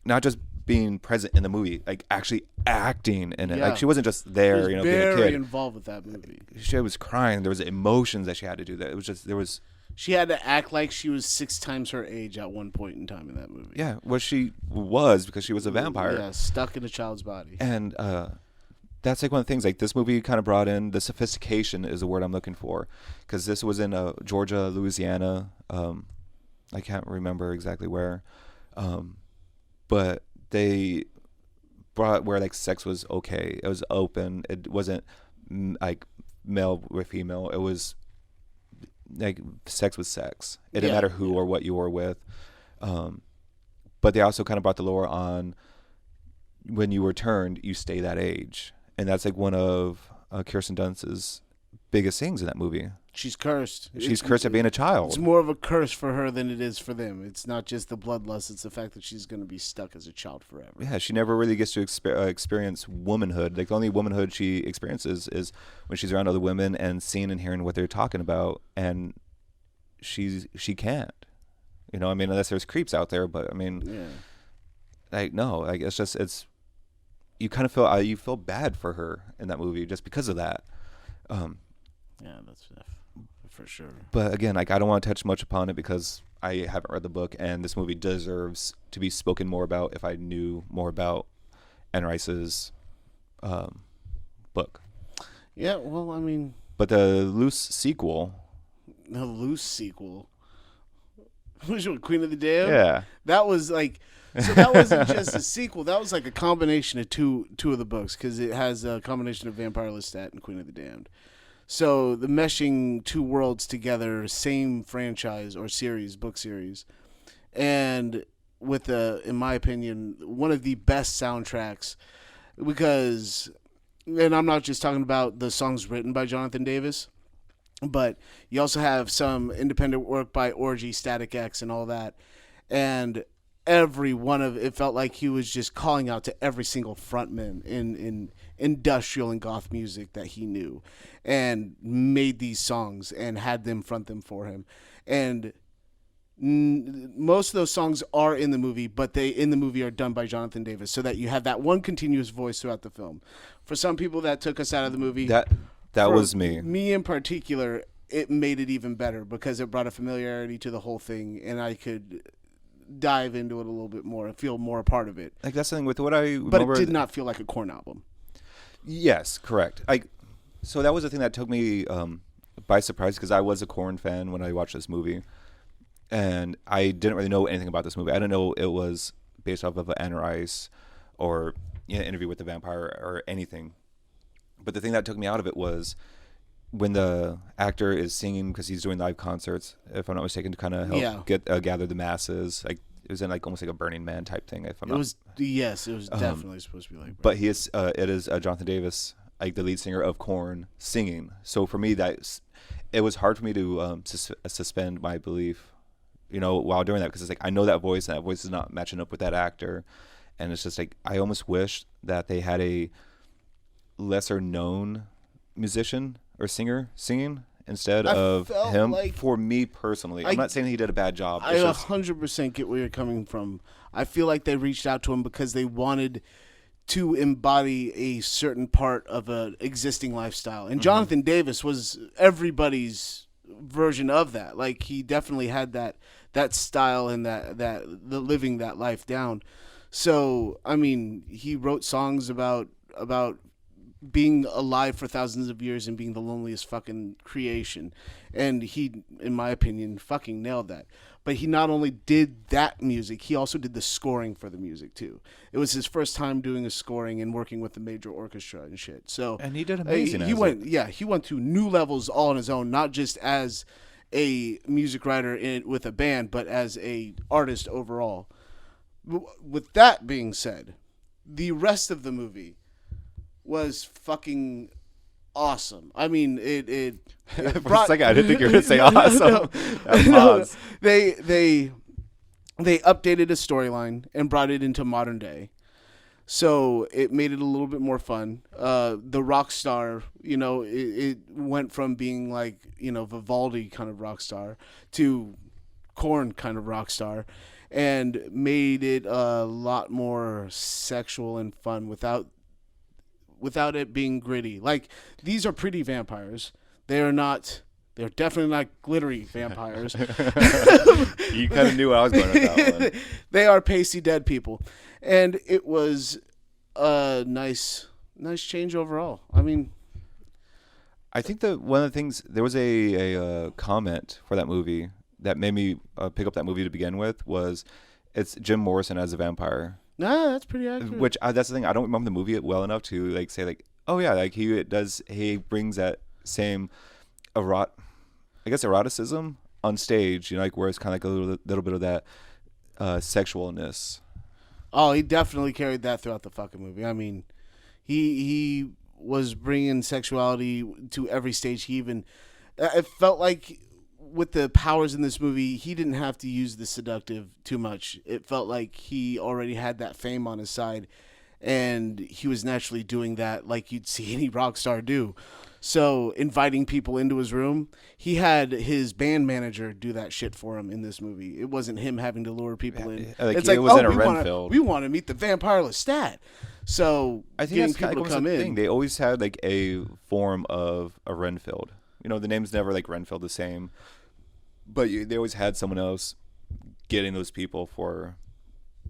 not just being present in the movie, like actually acting in it. Yeah. Like she wasn't just there, being a very kid. involved with that movie. She was crying. There was emotions that she had to do. That it was just there was. She had to act like she was 6 times her age at one point in time in that movie. Yeah, what she was because she was a vampire. Yeah, stuck in a child's body. And that's like one of the things. Like this movie kind of brought in the sophistication is the word I'm looking for, because this was in Georgia, Louisiana. I can't remember exactly where, but they brought where like sex was okay. It was open. It wasn't like male with female. It was like sex was sex. It didn't matter who or what you were with. But they also kind of brought the lore on when you were turned, you stay that age. And that's like one of Kirsten Dunst's biggest things in that movie. She's cursed. She's cursed at being a child. It's more of a curse for her than it is for them. It's not just the bloodlust. It's the fact that she's going to be stuck as a child forever. Yeah, she never really gets to experience womanhood. Like the only womanhood she experiences is when she's around other women and seeing and hearing what they're talking about, and she can't. You know, I mean, unless there's creeps out there, but I mean, like no, like it's you kind of feel you feel bad for her in that movie just because of that. Yeah, that's for sure. But again, like I don't want to touch much upon it because I haven't read the book, and this movie deserves to be spoken more about if I knew more about Anne Rice's book. Yeah, well, I mean, but the loose sequel. Which one, Queen of the Damned? Yeah, that was like. So that wasn't just a sequel. That was like a combination of two of the books, because it has a combination of Vampire Lestat and Queen of the Damned. So the meshing two worlds together, same franchise or book series, and with in my opinion, one of the best soundtracks, because, and I'm not just talking about the songs written by Jonathan Davis, but you also have some independent work by Orgy, Static X, and all that, and every one of it felt like he was just calling out to every single frontman in industrial and goth music that he knew, and made these songs and had them front them for him. And most of those songs are in the movie, but they in the movie are done by Jonathan Davis, so that you have that one continuous voice throughout the film. For some people, that took us out of the movie. That was me. Me in particular, it made it even better because it brought a familiarity to the whole thing, and I could dive into it a little bit more and feel more a part of it. Like that's the thing with what I remember. But it did not feel like a Korn album. Yes, correct. So that was the thing that took me by surprise, because I was a Korn fan when I watched this movie, and I didn't really know anything about this movie. I didn't know it was based off of Anne Rice or Interview with the Vampire or anything. But the thing that took me out of it was when the actor is singing, because he's doing live concerts, if I'm not mistaken, to kind of help gather the masses. Like it was in like almost like a Burning Man type thing. It was definitely supposed to be like. But it is Jonathan Davis, like the lead singer of Korn, singing. So for me, it was hard for me to suspend my belief, while doing that, because it's like I know that voice, and that voice is not matching up with that actor, and it's just like I almost wish that they had a lesser known musician or singer singing instead of him. For me personally, I'm not saying he did a bad job. I 100% get where you're coming from. I feel like they reached out to him because they wanted to embody a certain part of an existing lifestyle, and Jonathan Davis was everybody's version of that. Like he definitely had that style and that the living that life down. So I mean, he wrote songs about being alive for thousands of years and being the loneliest fucking creation. And he, in my opinion, fucking nailed that. But he not only did that music, he also did the scoring for the music too. It was his first time doing a scoring and working with the major orchestra and shit. So and he did amazing. He went to new levels all on his own, not just as a music writer with a band, but as a artist overall. With that being said, the rest of the movie was fucking awesome. I mean, it for a second, I didn't think you were going to say awesome. No. They updated a storyline and brought it into modern day. So it made it a little bit more fun. The rock star, it went from being like, Vivaldi kind of rock star to Korn kind of rock star, and made it a lot more sexual and fun without it being gritty. Like, these are pretty vampires. They're definitely not glittery vampires. You kind of knew I was going with that one. They are pasty dead people. And it was a nice change overall. I mean, I think that one of the things, there was a comment for that movie that made me pick up that movie to begin with, was it's Jim Morrison as a vampire. Nah, that's pretty accurate. Which that's the thing. I don't remember the movie well enough to like say like, oh yeah, like he brings that same eroticism on stage, like where it's kind of like a little bit of that sexualness. Oh, he definitely carried that throughout the fucking movie. I mean, he was bringing sexuality to every stage. It felt like with the powers in this movie, he didn't have to use the seductive too much. It felt like he already had that fame on his side, and he was naturally doing that like you'd see any rock star do. So inviting people into his room, he had his band manager do that shit for him in this movie. It wasn't him having to lure people in. It's like, was in a Renfield. We want to meet the vampire Lestat. So I think that's people to come in. Thing. They always had like a form of a Renfield. The name's never like Renfield the same, but they always had someone else getting those people for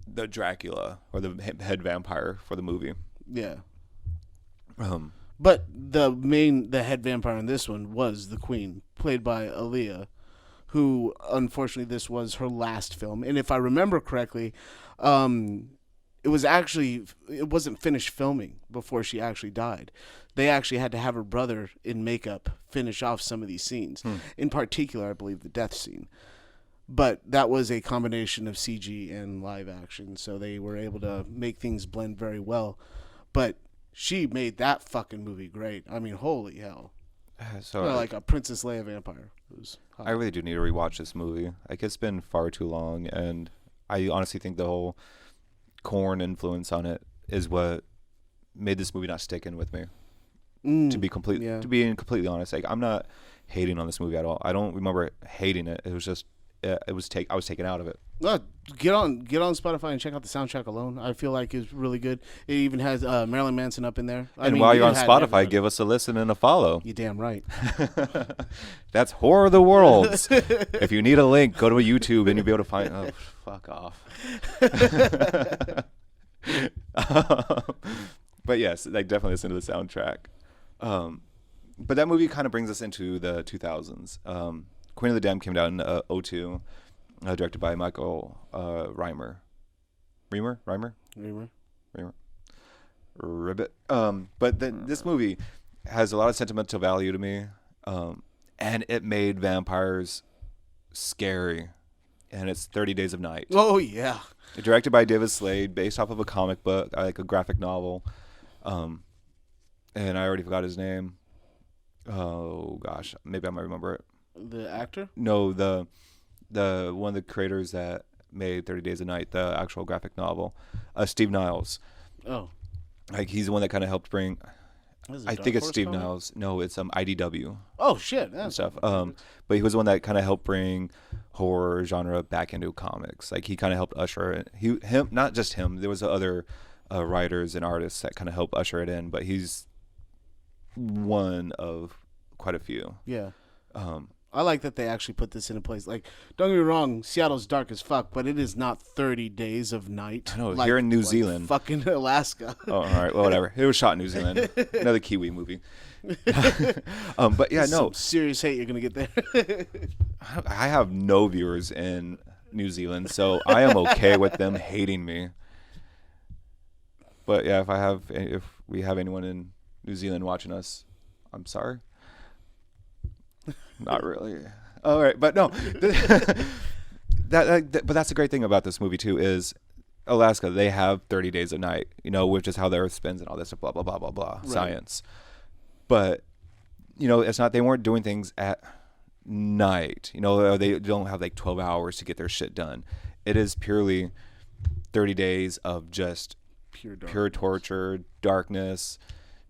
the Dracula or the head vampire for the movie. Yeah. But the head vampire in this one was the Queen, played by Aaliyah, who unfortunately this was her last film. And if I remember correctly, it wasn't finished filming before she actually died. They actually had to have her brother in makeup finish off some of these scenes. In particular, I believe the death scene. But that was a combination of CG and live action, so they were able to make things blend very well. But she made that fucking movie great. I mean, holy hell. So like a Princess Leia vampire. I really do need to rewatch this movie. Like, it's been far too long, and I honestly think the whole Korn influence on it is what made this movie not stick in with me. To be completely honest, like, I'm not hating on this movie at all. I don't remember hating it. It was just I was taken out of it. Get on Spotify and check out the soundtrack alone. I feel like it's really good. It even has Marilyn Manson up in there. While you're on Spotify, give us a listen and a follow. You're damn right. That's Horror of the Worlds. If you need a link, go to YouTube and you'll be able to find. Oh, fuck off. But yes, like, definitely listen to the soundtrack. But that movie kind of brings us into the 2000s. Queen of the Damned came out in 2002, directed by Michael Reimer. Ribbit. But this movie has a lot of sentimental value to me, and it made vampires scary. And it's 30 Days of Night. Oh, yeah. Directed by David Slade, based off of a comic book, like a graphic novel. And I already forgot his name. Oh, gosh. Maybe I might remember it. The actor? No, the one of the creators that made 30 Days of Night, the actual graphic novel, Steve Niles. Oh, like, he's the one that kind of helped bring. I think it's Steve Niles. No, it's IDW. Oh shit, and stuff. But he was the one that kind of helped bring horror genre back into comics. Like, he kind of helped usher him, not just him. There was other writers and artists that kind of helped usher it in, but he's one of quite a few. Yeah. I like that they actually put this into place. Like, don't get me wrong, Seattle's dark as fuck, but it is not 30 Days of night. No, here in New Zealand. Fucking Alaska. Oh, all right. Well, whatever. It was shot in New Zealand. Another Kiwi movie. But yeah, no. Some serious hate you're going to get there. I have no viewers in New Zealand, so I am okay with them hating me. But yeah, if we have anyone in New Zealand watching us, I'm sorry. Not really. All right, but no. But that's the great thing about this movie too is Alaska. They have 30 Days of Night, which is how the Earth spins and all this blah blah blah blah blah science. But it's not. They weren't doing things at night. They don't have like 12 hours to get their shit done. It is purely 30 days of just pure torture, darkness.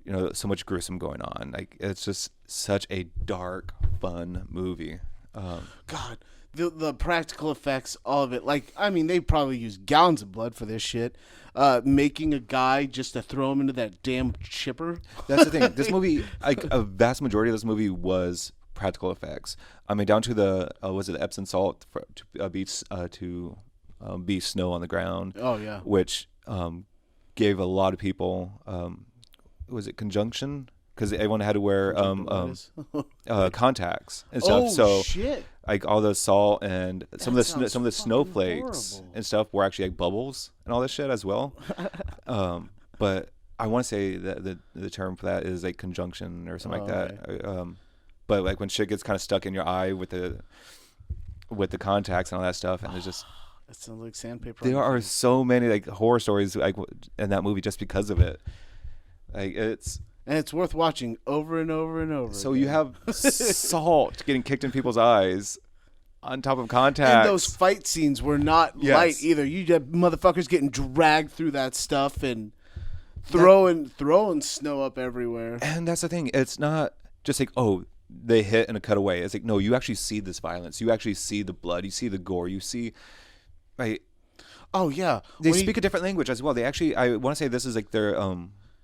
You know, so much gruesome going on. Like, it's just such a dark, fun movie. God, the practical effects, all of it. Like, I mean, they probably use gallons of blood for this shit. Making a guy just to throw him into that damn chipper. That's the thing. This movie, like a vast majority of this movie was practical effects. I mean, down to the was it the Epsom salt to be snow on the ground. Oh yeah, which gave a lot of people was it conjunction, because everyone had to wear contacts and stuff. Oh so shit! Like all the salt and some of the snowflakes horrible. and stuff were actually like bubbles and all this shit as well. But I want to say that the term for that is like conjunction or something like that. Right. But like when shit gets kind of stuck in your eye with the contacts and all that stuff, and it's just that sounds like sandpaper. there are so many like horror stories like in that movie just because of it. Like it's worth watching over and over and over. So again. you have salt getting kicked in people's eyes on top of contacts. And those fight scenes were not light either. You had motherfuckers getting dragged through that stuff and throwing snow up everywhere. And that's the thing. It's not just like, oh, they hit and a cutaway. It's like, no, you actually see this violence. You actually see the blood. You see the gore. You see, right? Oh yeah, They speak a different language as well. They actually, I want to say this is like their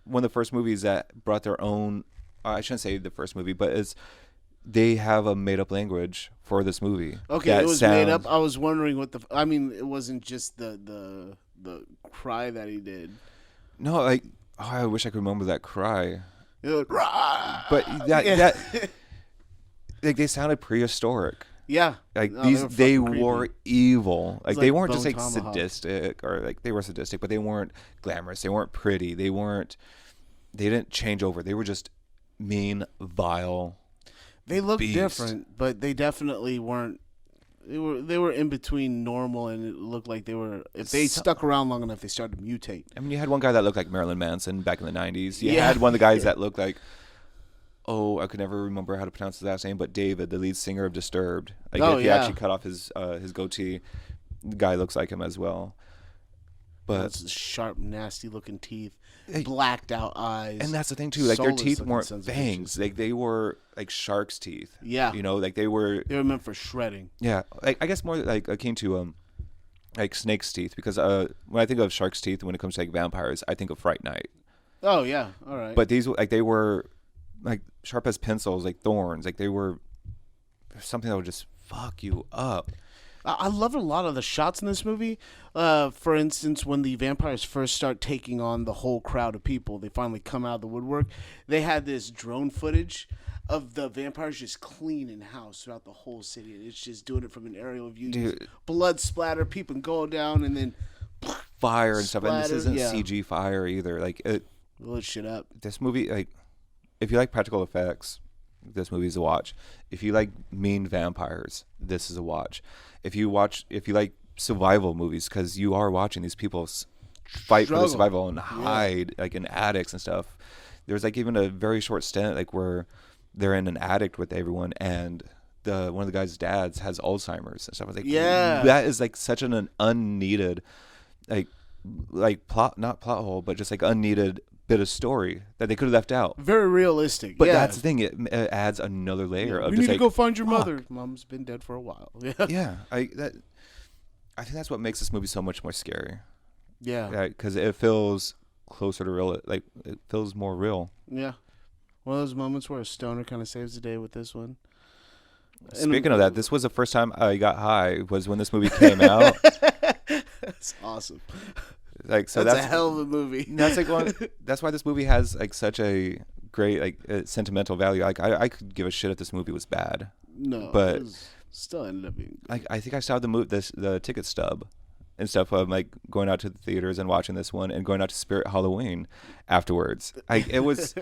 one of the first movies that brought their own. I shouldn't say the first movie, but they have a made up language for this movie. Okay, it was made up. I was wondering what I mean, it wasn't just the cry that he did. No, like I wish I could remember that cry. But that like they sounded prehistoric. Yeah, like no, they were evil. Like they weren't just like Tomahawk. sadistic or like they were sadistic, but they weren't glamorous. They weren't pretty. They didn't change over. They were just mean, vile. They looked beast. different, but they definitely weren't. They were in between normal, and it looked like they were. If they stuck around long enough, they started to mutate. I mean, you had one guy that looked like Marilyn Manson back in the 90s. You Yeah. had one of the guys that looked like, I could never remember how to pronounce his last name, but David, the lead singer of Disturbed. Like if he actually cut off his goatee, the guy looks like him as well. But those sharp, nasty-looking teeth, blacked out eyes, and that's the thing too. Like their teeth weren't fangs. Like they were like shark's teeth. Yeah, you know, like they were meant for shredding. Yeah, like I guess more like akin to like snake's teeth, because when I think of shark's teeth, when it comes to like vampires, I think of Fright Night. Oh yeah, all right. But these like they were like sharp as pencils, like thorns. Like they were something that would just fuck you up. I love a lot of the shots in this movie. For instance, when the vampires first start taking on the whole crowd of people, they finally come out of the woodwork. They had this drone footage of the vampires just cleaning house throughout the whole city, and it's just doing it from an aerial view. Dude. Blood splatter, people go down, and then fire and stuff. And this isn't yeah. CG fire either. Like blow shit up. This movie, like, if you like practical effects, this movie's a watch. If you like mean vampires, this is a watch. If you like survival movies, because you are watching these people fight for the survival and hide like in attics and stuff. There's like even a very short stint like where they're in an attic with everyone, and one of the guys' dads has Alzheimer's and stuff. I was like, that is like such an unneeded like plot, not plot hole, but just like unneeded bit of story that they could have left out. Very realistic. But that's the thing; it adds another layer of. You just need to go find your fuck. mother. Mom's been dead for a while. Yeah, I think that's what makes this movie so much more scary. Yeah, because it feels closer to real. Like it feels more real. Yeah, one of those moments where a stoner kind of saves the day with this one. Speaking of that, this was the first time I got high. Was when this movie came out. That's awesome. Like so, that's a hell of a movie. That's like one. That's why this movie has like such a great like sentimental value. Like I could give a shit if this movie was bad. No, but it still ended up being good. Like I think I saw the ticket stub and stuff of like going out to the theaters and watching this one and going out to Spirit Halloween afterwards. It was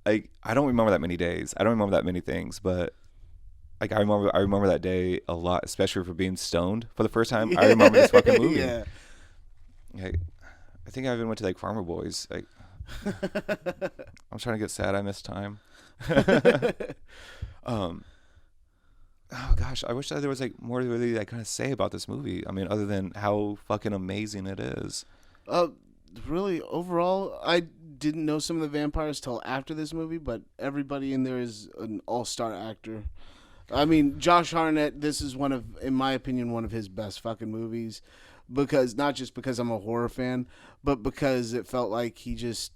like I don't remember that many days. I don't remember that many things, but like I remember that day a lot, especially for being stoned for the first time. I remember this fucking movie. Yeah. Like, I think I even went to like Farmer Boys. Like, I'm trying to get sad. I missed time. Oh gosh, I wish that there was like more to really like kind of say about this movie. I mean, other than how fucking amazing it is. really, overall, I didn't know some of the vampires till after this movie, but everybody in there is an all-star actor. I mean, Josh Hartnett, this is in my opinion, one of his best fucking movies. Because, not just because I'm a horror fan, but because it felt like he just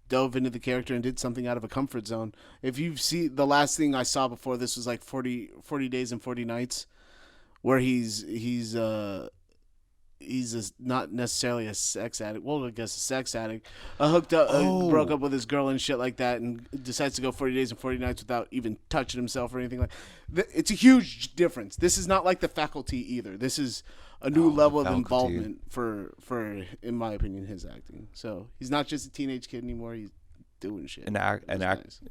dove into the character and did something out of a comfort zone. If you see, the last thing I saw before this was like 40 Days and 40 Nights, where he's not necessarily a sex addict. Well, I guess a sex addict. Hooked up, broke up with his girl and shit like that, and decides to go 40 Days and 40 Nights without even touching himself or anything like. It's a huge difference. This is not like The Faculty either. This is a new level of involvement for, in my opinion, his acting. So he's not just a teenage kid anymore. He's doing shit. An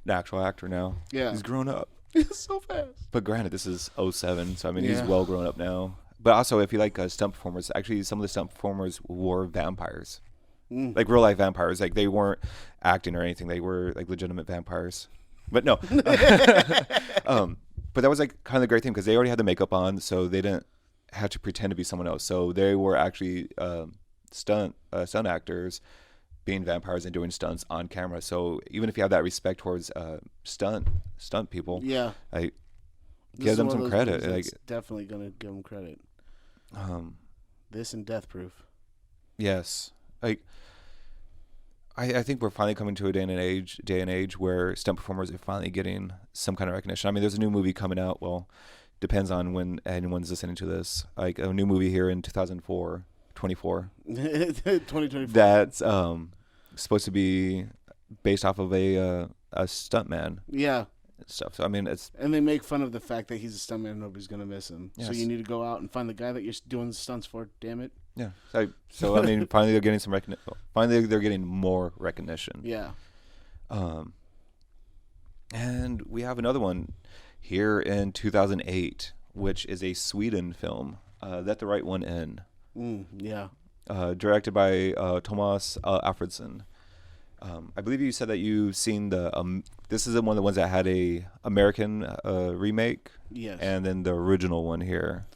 actual actor now. Yeah, he's grown up. So fast. But granted, this is '07, so I mean, he's well grown up now. But also, if you like stunt performers, actually, some of the stunt performers were vampires, like real life vampires. Like they weren't acting or anything; they were like legitimate vampires. But no, but that was like kind of the great thing because they already had the makeup on, so they didn't have to pretend to be someone else. So they were actually stunt actors being vampires and doing stunts on camera. So even if you have that respect towards stunt people, yeah, like give them some credit. Like definitely gonna give them credit. This and Death Proof. Yes, like I think we're finally coming to a day and age where stunt performers are finally getting some kind of recognition. I mean, there's a new movie coming out. Well, depends on when anyone's listening to this. Like a new movie here in 2024. 2024. That's supposed to be based off of a stuntman. Yeah. Stuff. So I mean, and they make fun of the fact that he's a stuntman and nobody's gonna miss him. Yes. So you need to go out and find the guy that you're doing the stunts for. Damn it. Yeah. So I mean, finally they're getting some finally they're getting more recognition. Yeah. And we have another one here in 2008, which is a Sweden film. Let the Right One In. Yeah. Directed by Tomas Alfredsson. I believe you said that you've seen this is one of the ones that had a American remake. Yes. And then the original one here.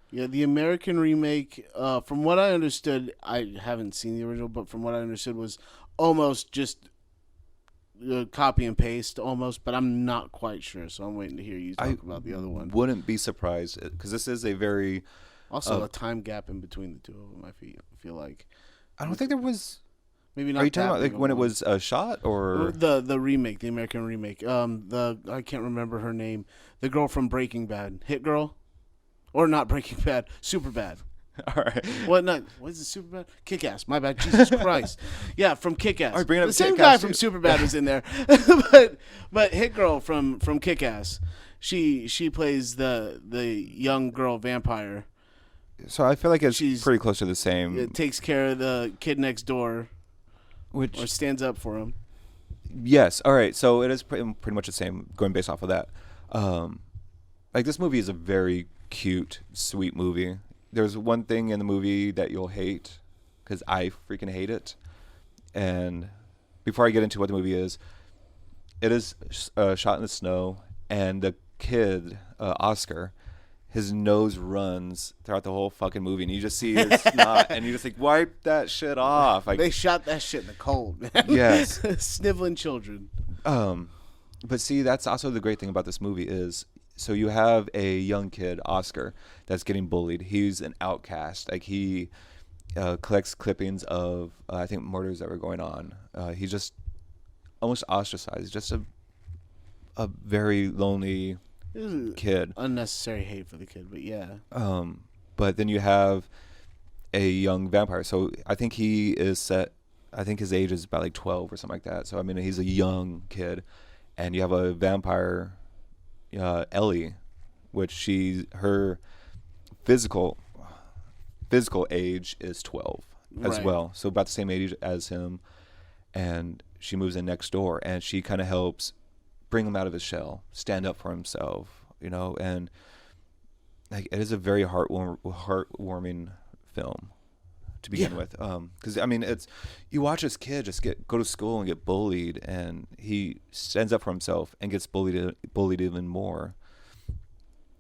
Yeah, the American remake, from what I understood, I haven't seen the original, but from what I understood was almost just copy and paste almost, but I'm not quite sure, so I'm waiting to hear you talk about the other one. Wouldn't be surprised because this is a very... Also, a time gap in between the two of them, I feel like. I don't think there was... Maybe not. Are you talking about like when it was shot or the remake, the American remake? I can't remember her name. The girl from Breaking Bad, Hit Girl, or not Breaking Bad, Super Bad. All right. What is it? Super Bad? Kick Ass. My bad. Jesus Christ. Yeah, from Kick Ass. All right, bring up the same Kick-Ass guy too. from Super Bad was in there, but Hit Girl from Kick Ass. She plays the young girl vampire. So I feel like she's pretty close to the same. It takes care of the kid next door. Or stands up for him. Yes. All right. So it is pretty much the same, going based off of that. Like this movie is a very cute, sweet movie. There's one thing in the movie that you'll hate, because I freaking hate it. And before I get into what the movie is, it is shot in the snow, and the kid, Oscar, his nose runs throughout the whole fucking movie, and you just see his snot, and you just like, wipe that shit off. Like, they shot that shit in the cold, man. Yes. Sniveling children. But see, that's also the great thing about this movie is, so you have a young kid, Oscar, that's getting bullied. He's an outcast. Like, he collects clippings of, I think, murders that were going on. He's just almost ostracized. Just a very lonely kid. Unnecessary hate for the kid, but yeah. But then you have a young vampire. So I think he is set, I think his age is about like 12 or something like that. So I mean, he's a young kid, and you have a vampire, Ellie, which her physical age is 12 as well. So about the same age as him, and she moves in next door, and she kind of helps bring him out of his shell, stand up for himself, and like it is a very heartwarming film to begin with. Because I mean, it's, you watch this kid just go to school and get bullied, and he stands up for himself and gets bullied even more.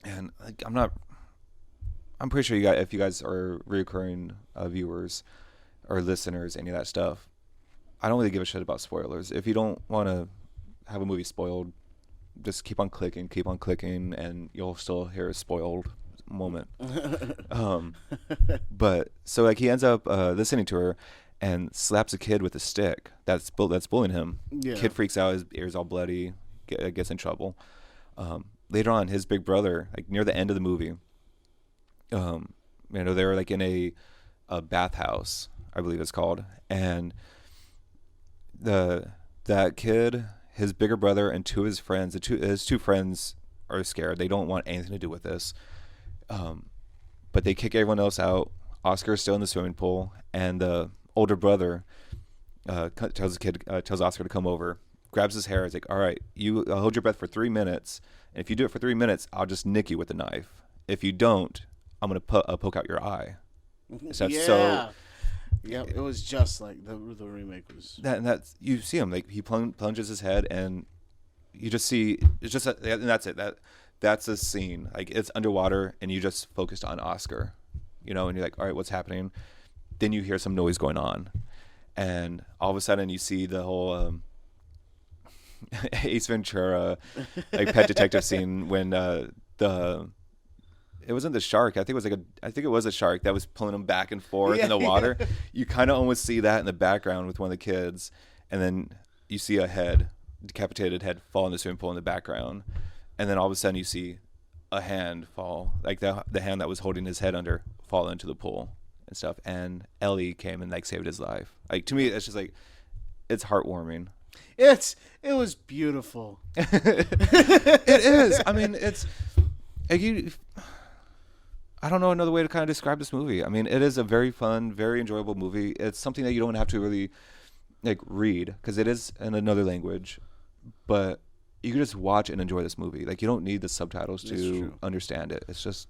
And like, I'm pretty sure if you guys are reoccurring viewers, or listeners, any of that stuff, I don't really give a shit about spoilers. If you don't want to have a movie spoiled, just keep on clicking, and you'll still hear a spoiled moment. But so like he ends up listening to her and slaps a kid with a stick that's bullying him. Yeah. Kid freaks out, his ears all bloody, gets in trouble. Later on, his big brother, like near the end of the movie, they were like in a bathhouse, I believe it's called, and that kid, his bigger brother, and two of his friends, his two friends are scared. They don't want anything to do with this, but they kick everyone else out. Oscar's still in the swimming pool, and the older brother tells Oscar to come over, grabs his hair. He's like, "All right, you hold your breath for 3 minutes, and if you do it for 3 minutes, I'll just nick you with a knife. If you don't, I'm gonna poke out your eye." So that's so. Yeah, it was just like the remake was. That's you see him like he plunges his head, and you just see it's just and that's it. That's a scene, like it's underwater, and you just focused on Oscar, and you're like, all right, what's happening? Then you hear some noise going on, and all of a sudden you see the whole Ace Ventura like pet detective scene when it wasn't the shark. I think it was a shark that was pulling him back and forth in the water. Yeah. You kind of almost see that in the background with one of the kids, and then you see a decapitated head fall in the swimming pool in the background, and then all of a sudden you see a hand fall, like the hand that was holding his head under, fall into the pool and stuff. And Ellie came and like saved his life. Like to me, it's just like it's heartwarming. It was beautiful. It is. I mean, it's like I don't know another way to kind of describe this movie. I mean, it is a very fun, very enjoyable movie. It's something that you don't have to really like read because it is in another language, but you can just watch and enjoy this movie. Like you don't need the subtitles to understand it. It's just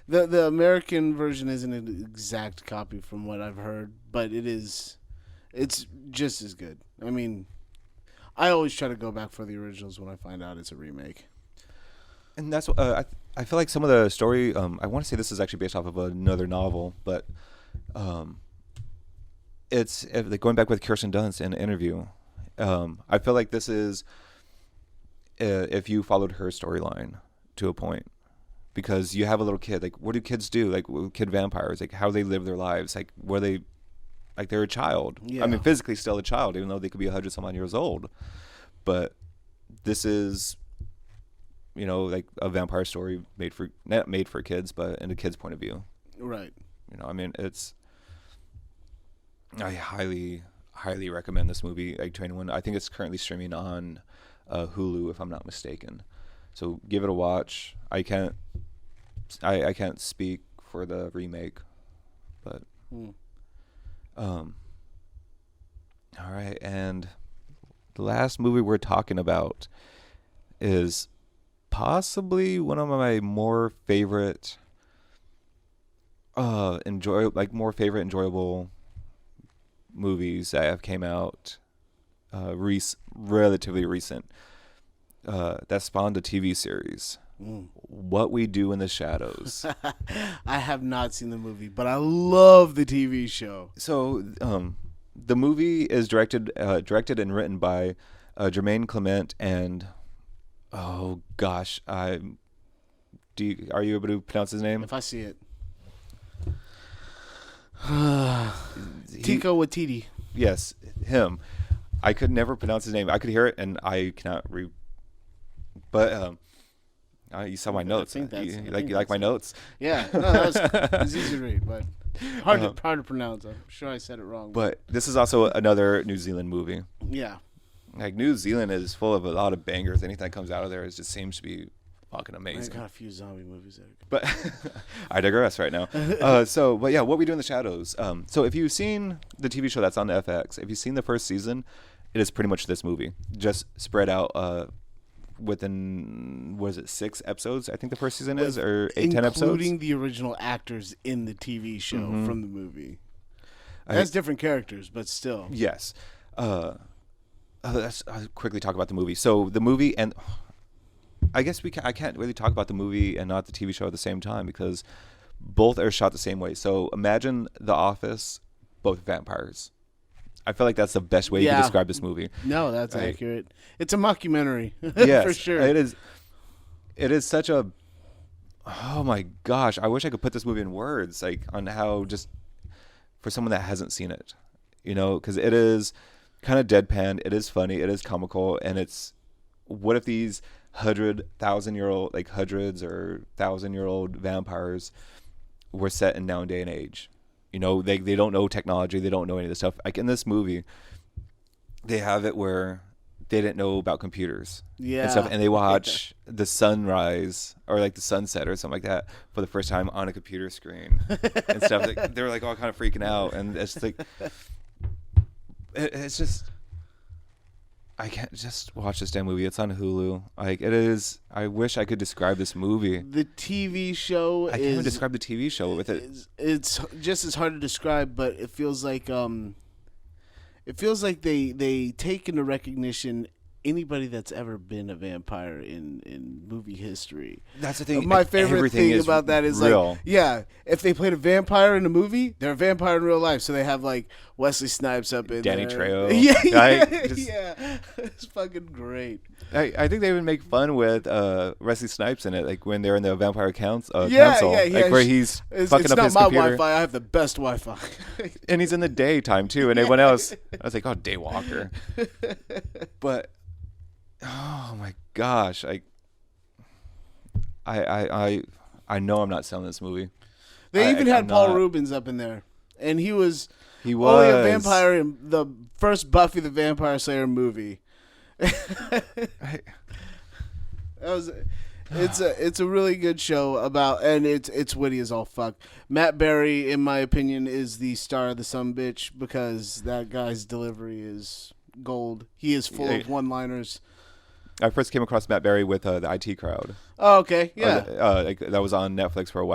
the American version isn't an exact copy from what I've heard, but it's just as good. I mean, I always try to go back for the originals when I find out it's a remake. And that's I feel like some of the story. I want to say this is actually based off of another novel, but it's like going back with Kirsten Dunst in an interview. I feel like this is if you followed her storyline to a point, because you have a little kid. Like, what do kids do? Like, kid vampires. Like, how they live their lives. Like, where they, like, they're a child. Yeah. I mean, physically still a child, even though they could be 100-some-odd years old. But this is, like a vampire story not made for kids, but in a kid's point of view. Right. I mean, I highly, highly recommend this movie, like, to anyone. I think it's currently streaming on Hulu, if I'm not mistaken. So give it a watch. I can't speak for the remake, but all right. And the last movie we're talking about is possibly one of my more favorite enjoyable movies that have came out relatively recent, that spawned a TV series. What We Do in the Shadows. I have not seen the movie, but I love the TV show. So the movie is directed and written by Jemaine, Clement, and oh gosh, are you able to pronounce his name? If I see it. Taika Waititi. Yes, him. I could never pronounce his name. I could hear it, and I cannot read. But you saw my notes. You like my notes? Yeah, no, it's easy to read, but hard to pronounce. I'm sure I said it wrong. But this is also another New Zealand movie. Yeah. Like, New Zealand is full of a lot of bangers. Anything that comes out of there just seems to be fucking amazing. I got a few zombie movies there. But I digress right now. But yeah, What We Do in the Shadows. So if you've seen the TV show that's on the FX, if you've seen the first season, it is pretty much this movie, just spread out within, 6 episodes? I think the first season is, or 10 episodes, including the original actors in the TV show from the movie. It has different characters, but still. Yes. I'll quickly talk about the movie. So the movie, and I guess I can't really talk about the movie and not the TV show at the same time, because both are shot the same way. So imagine The Office, both vampires. I feel like that's the best way you can describe this movie. No, that's accurate. It's a mockumentary. Yes, for sure. It is. It is such a. Oh my gosh! I wish I could put this movie in words, like on how just for someone that hasn't seen it, because it is kind of deadpan. It is funny. It is comical, and it's what if these 100,000-year-old, like hundreds or 1,000-year-old vampires were set in now day and age. They don't know technology. They don't know any of this stuff. Like in this movie, they have it where they didn't know about computers and stuff, and they watch the sunrise or like the sunset or something like that for the first time on a computer screen and stuff. Like, they were like all kind of freaking out, and it's like it's just. I can't just watch this damn movie. It's on Hulu. Like it is. I wish I could describe this movie. The TV show. I can't even describe the TV show with it. It's just as hard to describe, but it feels like they take into recognition anybody that's ever been a vampire in movie history. That's the thing. My favorite thing about that is real. If they played a vampire in a movie, they're a vampire in real life. So they have like Wesley Snipes up in Danny there. Trejo. Yeah. It's fucking great. I think they even make fun with Wesley Snipes in it, like when they're in the Vampire Council, where he's fucking up his computer. It's not my Wi-Fi. I have the best Wi-Fi. And he's in the daytime too, and everyone else. I was like, oh, Daywalker. But. Oh my gosh! I know I'm not selling this movie. They even had Paul Rubens up in there, and he was only a vampire in the first Buffy the Vampire Slayer movie. It's a really good show about, and it's witty as all fuck. Matt Berry, in my opinion, is the star of the sumbitch because that guy's delivery is gold. He is full of one-liners. I first came across Matt Berry with the IT Crowd. Oh, okay, yeah. That was on Netflix for a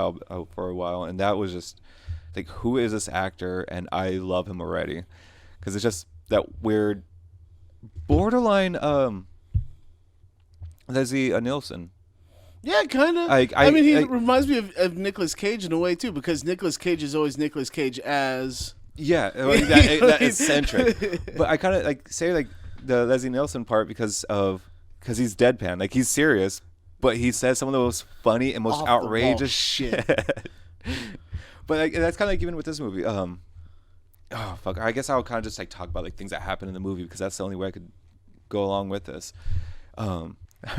while, and that was just like, who is this actor? And I love him already because it's just that weird, borderline Leslie Nielsen. Yeah, kind of. I mean, he reminds me of Nicolas Cage in a way too, because Nicolas Cage is always Nicolas Cage as that eccentric. But I kind of say the Leslie Nielsen part because he's deadpan, like he's serious, but he says some of the most funny and most outrageous shit. But that's kind of like even with this movie. Oh fuck! I guess I'll kind of just talk about things that happen in the movie because that's the only way I could go along with this. I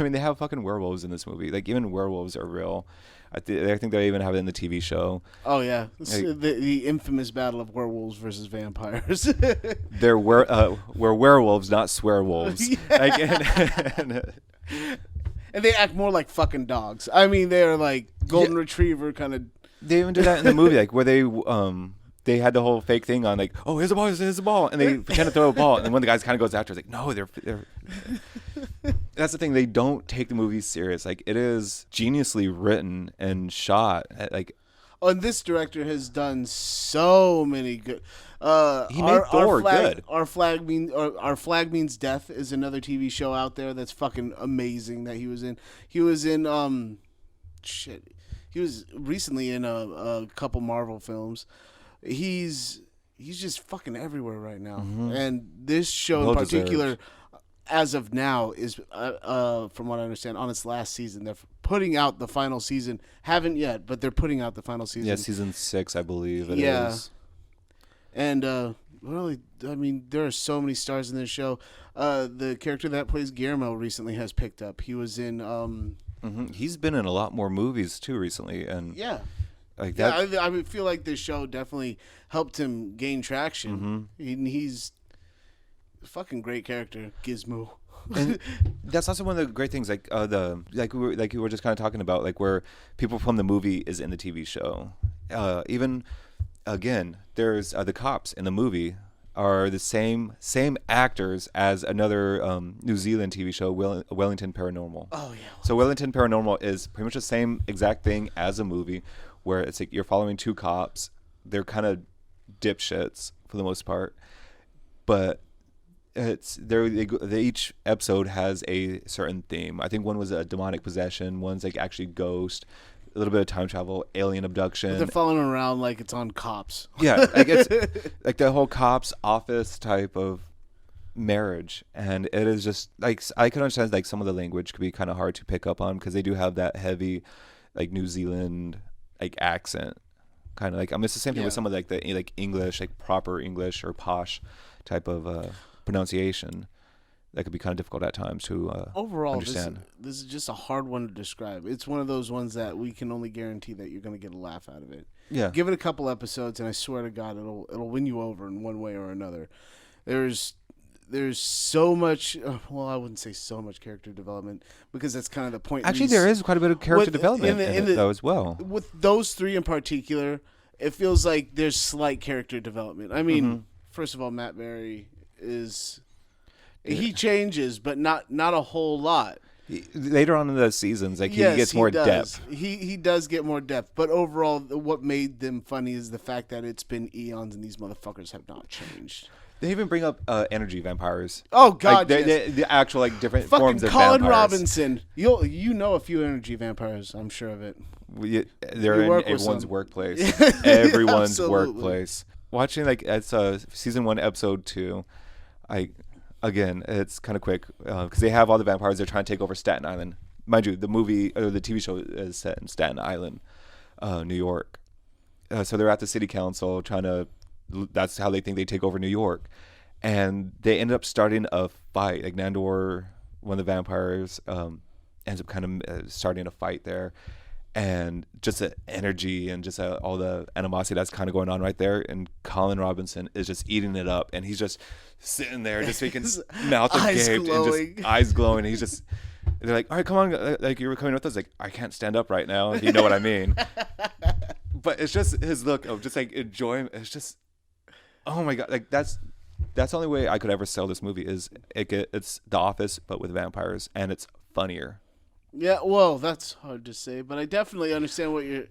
mean, they have fucking werewolves in this movie. Like even werewolves are real. I think they even have it in the TV show. Oh yeah, the infamous battle of werewolves versus vampires. We're werewolves, not swearwolves. And they act more like fucking dogs. I mean, they're like golden retriever kind of. They even do that in the movie, where they had the whole fake thing on, oh, here's a ball, and they pretend to throw a ball, and then when the guy kind of goes after, it's no, they're. That's the thing. They don't take the movie serious. It is geniusly written and shot. And this director has done so many good. He made Thor good. Our Flag Means Death is another TV show out there that's fucking amazing that he was in. He was in He was recently in a couple Marvel films. He's just fucking everywhere right now. Mm-hmm. And this show in particular, as of now, is from what I understand, on its last season. They're putting out the final season. Haven't yet, but they're putting out the final season. Yeah, season 6, I believe it is. And really, I mean, there are so many stars in this show. The character that plays Guillermo recently has picked up. He was in. He's been in a lot more movies too recently, and that. Yeah, I feel like this show definitely helped him gain traction. Mm-hmm. He's a fucking great character, Gizmo. And that's also one of the great things, we were just kind of talking about, where people from the movie is in the TV show. Even again, there's the cops in the movie are the same actors as another New Zealand TV show, Wellington Paranormal. Oh yeah. So Wellington Paranormal is pretty much the same exact thing as a movie, where it's you're following two cops. They're kind of dipshits for the most part, but each episode has a certain theme. I think one was a demonic possession. One's actually ghost. a little bit of time travel, alien abduction. But they're following around like it's on Cops. Yeah, like it's like the whole Cops office type of marriage, and it is just like I can understand like some of the language could be kind of hard to pick up on because they do have that heavy like New Zealand like accent, kind of like it's the same thing with some of like the like English, like proper English or posh type of pronunciation. That could be kind of difficult at times to overall understand. This is just a hard one to describe. It's one of those ones that we can only guarantee that you're going to get a laugh out of it. Yeah, give it a couple episodes, and I swear to God, it'll win you over in one way or another. There's so much. Well, I wouldn't say so much character development because that's kind of the point. Actually, there is quite a bit of character development in it, though, as well. With those three in particular, it feels like there's slight character development. I mean, first of all, Matt Berry is. He changes, but not a whole lot. Later on in the seasons, like he gets more depth. He does get more depth, but overall, what made them funny is the fact that it's been eons and these motherfuckers have not changed. They even bring up energy vampires. Oh God, like, the actual like different fucking forms of Colin vampires. Robinson. You know a few energy vampires, I'm sure of it. They're in everyone's workplace. Everyone's workplace. Watching like it's season 1, episode 2. Again, it's kind of quick because they have all the vampires. They're trying to take over Staten Island. Mind you, the movie or the TV show is set in Staten Island, New York. So they're at the city council trying to. That's how they think they take over New York, and they end up starting a fight. Like Nandor, one of the vampires, ends up kind of starting a fight there, and just the energy and just all the animosity that's kind of going on right there. And Colin Robinson is just eating it up, and he's just sitting there, just making mouth agape and just eyes glowing. He's just, they're like, all right, come on, like you were coming with us. Like, I can't stand up right now, if you know what I mean. But it's just his look of just like enjoying. It's just, oh my God, like that's the only way I could ever sell this movie is it's The Office but with vampires, and it's funnier. Yeah, well, that's hard to say, but I definitely understand what you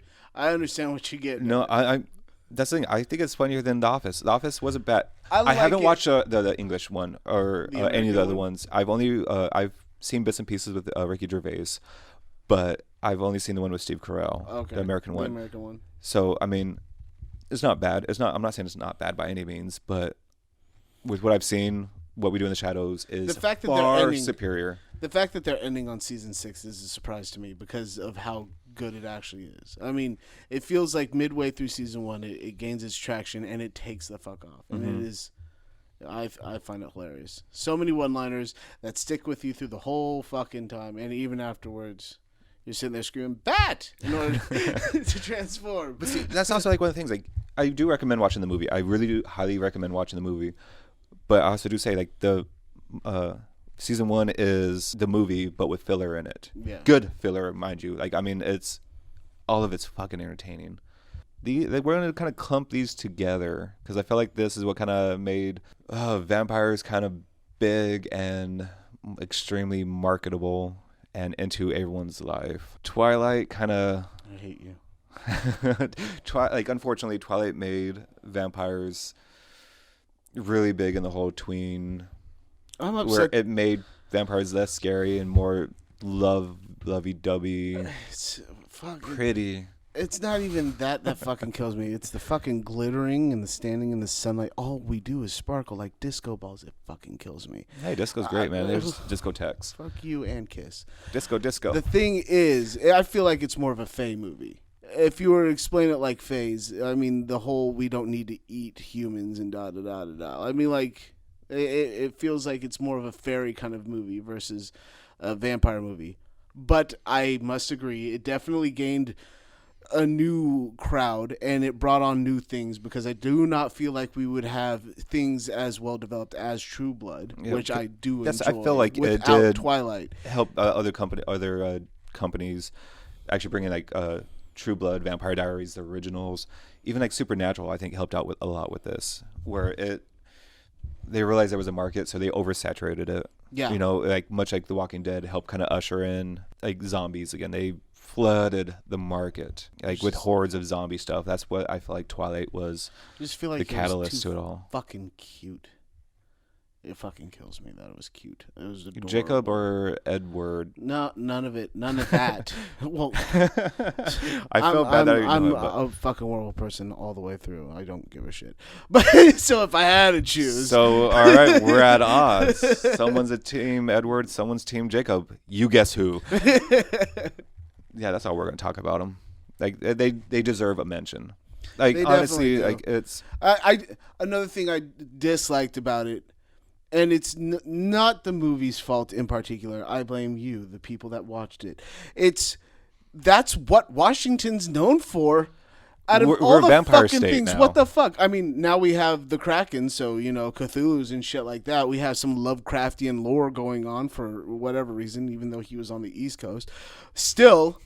get. No, I that's the thing. I think it's funnier than The Office. The Office wasn't bad. I haven't watched the English one or any of the other ones. I've only I've seen bits and pieces with Ricky Gervais, but I've only seen the one with Steve Carell, the American one. The American one. So I mean, it's not bad. It's not. I'm not saying it's not bad by any means, but with what I've seen, What We Do in the Shadows is the fact that far superior. The fact that they're ending on season 6 is a surprise to me because of how good it actually is. I mean, it feels like midway through season 1, it gains its traction and it takes the fuck off. And it is, I find it hilarious. So many one-liners that stick with you through the whole fucking time, and even afterwards, you're sitting there screaming "Bat!" in order to transform. But see, that's also like one of the things. Like, I do recommend watching the movie. I really do highly recommend watching the movie. But I also do say like the. Season 1 is the movie, but with filler in it. Yeah. Good filler, mind you. Like, I mean, all of it's fucking entertaining. We're going to kind of clump these together because I feel like this is what kind of made vampires kind of big and extremely marketable and into everyone's life. Twilight kind of... I hate you. Unfortunately, Twilight made vampires really big in the whole tween... I'm upset. Where it made vampires less scary and more lovey-dovey, pretty. It's not even that fucking kills me. It's the fucking glittering and the standing in the sunlight. All we do is sparkle like disco balls. It fucking kills me. Hey, disco's great, man. There's discotheques. Fuck you and Kiss. Disco. The thing is, I feel like it's more of a Fae movie. If you were to explain it like Faes, I mean, the whole we don't need to eat humans and da-da-da-da-da. I mean, like... It feels like it's more of a fairy kind of movie versus a vampire movie. But I must agree, it definitely gained a new crowd and it brought on new things because I do not feel like we would have things as well developed as True Blood, which I do enjoy. I feel like it did Twilight help other companies actually bring in like True Blood, Vampire Diaries, the originals, even like Supernatural. I think helped out a lot with this, where they realized there was a market, so they oversaturated it. Yeah. You know, like much like The Walking Dead helped kind of usher in like zombies again. They flooded the market like with hordes of zombie stuff. That's what I feel like Twilight was. I just feel like the catalyst to it all. Fucking cute. It fucking kills me that it was cute. It was adorable. Jacob or Edward? No, none of it. None of that. Well, I felt bad that I'm a fucking horrible person all the way through. I don't give a shit. But so if I had to choose, so all right, we're at odds. Someone's a team Edward, someone's team Jacob. You guess who? Yeah, that's how we're gonna talk about them. Like they deserve a mention. Like honestly, like it's. I another thing I disliked about it. And it's not the movie's fault in particular. I blame you, the people that watched it. That's what Washington's known for. Out of all the fucking things, now. What the fuck? I mean, now we have the Kraken, so Cthulhu's and shit like that. We have some Lovecraftian lore going on for whatever reason, even though he was on the East Coast. Still,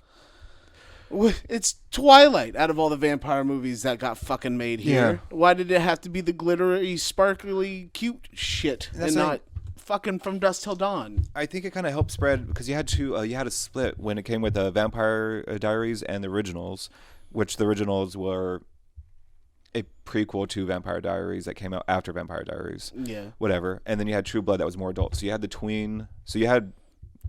it's Twilight out of all the vampire movies that got fucking made here. Yeah. Why did it have to be the glittery, sparkly, cute shit and not fucking From Dusk Till Dawn? I think it kind of helped spread because you had a split when it came with the Vampire Diaries and the originals, which the originals were a prequel to Vampire Diaries that came out after Vampire Diaries. Yeah. Whatever. And then you had True Blood that was more adult. So you had the tween. So you had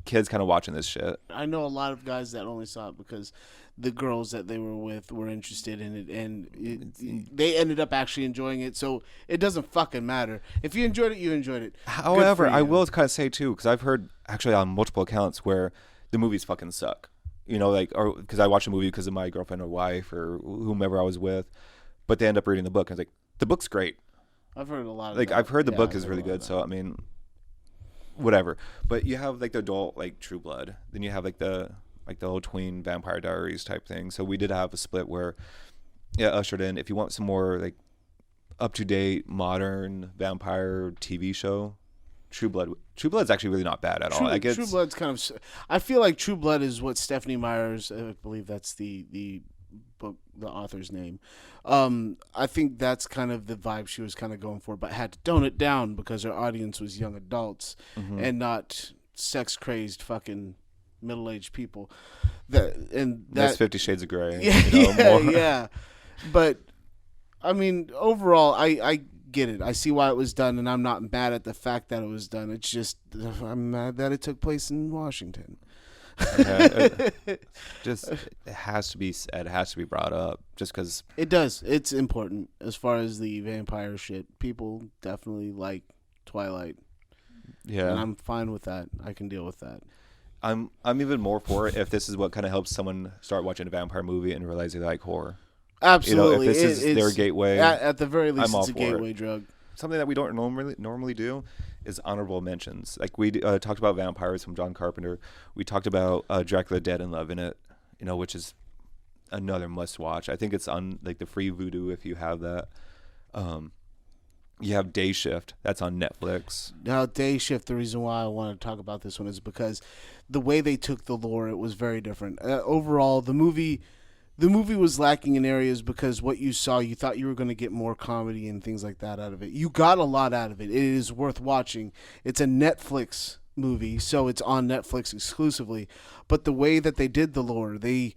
kids kind of watching this shit. I know a lot of guys that only saw it because the girls that they were with were interested in it, and they ended up actually enjoying it. So it doesn't fucking matter. If you enjoyed it, you enjoyed it. However, I will kind of say too, because I've heard actually on multiple accounts where the movies fucking suck. Or because I watched a movie because of my girlfriend or wife or whomever I was with, but they end up reading the book. I was like, the book's great. I've heard a lot of that. I've heard the book is really good. So I mean, whatever. But you have like the adult like True Blood. Then you have like the old tween Vampire Diaries type thing. So we did have a split where, ushered in. If you want some more like up to date modern vampire TV show, True Blood's actually really not bad at all. True Blood's kind of. I feel like True Blood is what Stephanie Meyer's. I believe that's the book, the author's name. I think that's kind of the vibe she was kind of going for, but had to tone it down because her audience was young adults and not sex crazed fucking middle-aged people. That's 50 Shades of Grey. Yeah. But I mean, overall, I get it. I see why it was done, and I'm not mad at the fact that it was done. It's just I'm mad that it took place in Washington. It has to be said. It has to be brought up, just because it does. It's important as far as the vampire shit. People definitely like Twilight. Yeah, and I'm fine with that. I can deal with that. I'm even more for it if this is what kind of helps someone start watching a vampire movie and realize they like horror. Absolutely, if this is their gateway. At the very least, it's a gateway drug. Something that we don't normally do is honorable mentions. Like we talked about Vampires from John Carpenter. We talked about Dracula Dead and Love in It, which is another must watch. I think it's on like the free Vudu if you have that. You have Day Shift. That's on Netflix. Now, Day Shift, the reason why I want to talk about this one is because the way they took the lore, it was very different. Overall, the movie was lacking in areas because what you saw, you thought you were going to get more comedy and things like that out of it. You got a lot out of it. It is worth watching. It's a Netflix movie, so it's on Netflix exclusively. But the way that they did the lore, they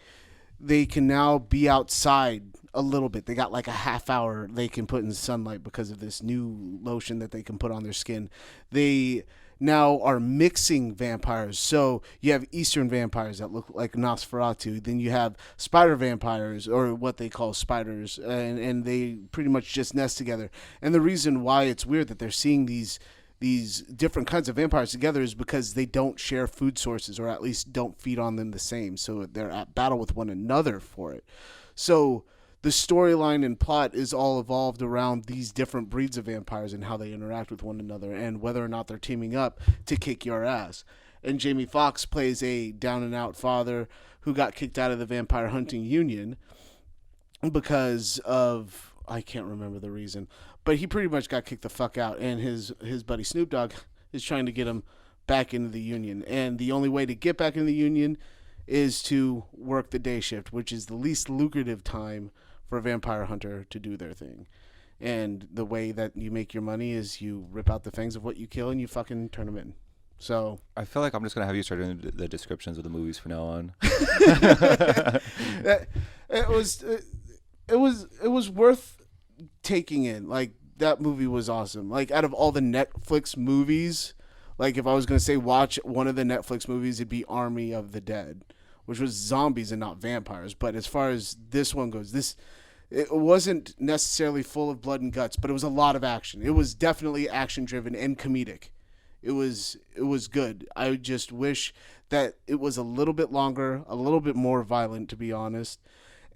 can now be outside a little bit. They got like a half hour they can put in sunlight because of this new lotion that they can put on their skin. They now are mixing vampires. So you have Eastern vampires that look like Nosferatu. Then you have spider vampires, or what they call spiders, and they pretty much just nest together. And the reason why it's weird that they're seeing these different kinds of vampires together is because they don't share food sources, or at least don't feed on them the same. So they're at battle with one another for it. So the storyline and plot is all evolved around these different breeds of vampires and how they interact with one another and whether or not they're teaming up to kick your ass. And Jamie Foxx plays a down-and-out father who got kicked out of the vampire hunting union because of, I can't remember the reason, but he pretty much got kicked the fuck out, and his buddy Snoop Dogg is trying to get him back into the union. And the only way to get back in the union is to work the day shift, which is the least lucrative time for a vampire hunter to do their thing. And the way that you make your money is you rip out the fangs of what you kill and you fucking turn them in. So I feel like I'm just gonna have you start doing the descriptions of the movies from now on. It was worth taking in. Like, that movie was awesome. Like, out of all the Netflix movies, like, if I was going to say watch one of the Netflix movies, it'd be Army of the Dead, which was zombies and not vampires. But as far as this one goes, it wasn't necessarily full of blood and guts, but it was a lot of action. It was definitely action-driven and comedic. It was good. I just wish that it was a little bit longer, a little bit more violent, to be honest,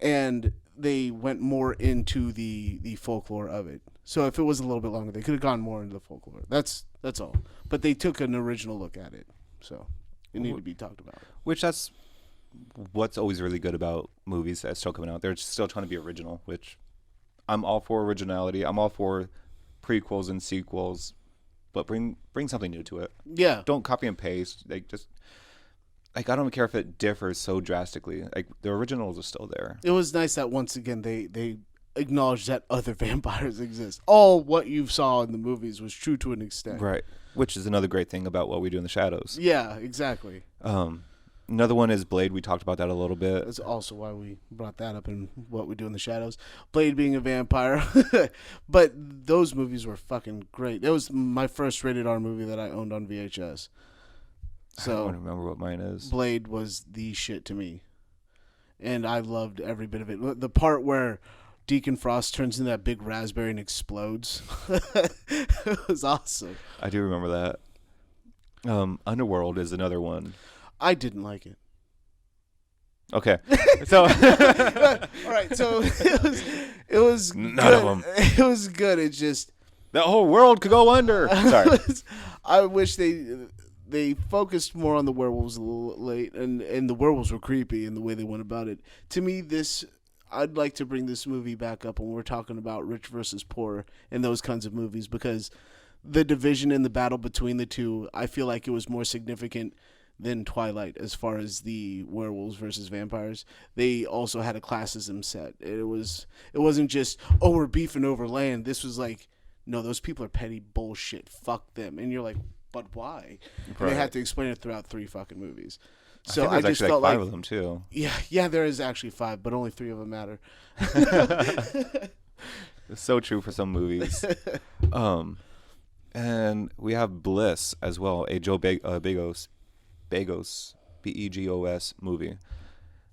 and they went more into the folklore of it. So if it was a little bit longer, they could have gone more into the folklore. That's all. But they took an original look at it, so it needed to be talked about. Which that's what's always really good about movies that's still coming out. They're still trying to be original, which I'm all for originality. I'm all for prequels and sequels, but bring something new to it. Yeah. Don't copy and paste. I don't care if it differs so drastically. Like, the originals are still there. It was nice that once again they acknowledged that other vampires exist. All what you saw in the movies was true to an extent. Right. Which is another great thing about What We Do in the Shadows. Yeah, exactly. Another one is Blade. We talked about that a little bit. That's also why we brought that up in What We Do in the Shadows. Blade being a vampire. But those movies were fucking great. It was my first rated R movie that I owned on VHS. So I don't remember what mine is. Blade was the shit to me. And I loved every bit of it. The part where Deacon Frost turns into that big raspberry and explodes. It was awesome. I do remember that. Underworld is another one. I didn't like it. Okay. So all right, so it was none good. of them. It was good. It just the whole world could go under. Sorry. I wish they focused more on the werewolves a little late, and the werewolves were creepy in the way they went about it. To me, I'd like to bring this movie back up when we're talking about rich versus poor and those kinds of movies, because the division in the battle between the two, I feel like it was more significant than Twilight as far as the werewolves versus vampires. They also had a classism set. It wasn't just, oh, we're beefing over land. This was like, no, those people are petty bullshit. Fuck them. And you're like, but why? Right. And they had to explain it throughout 3 fucking movies. So I just felt like 5 like of them too. Yeah, there is actually 5, but only 3 of them matter. It's so true for some movies. And we have Bliss as well, a Joe Begos, Begos movie.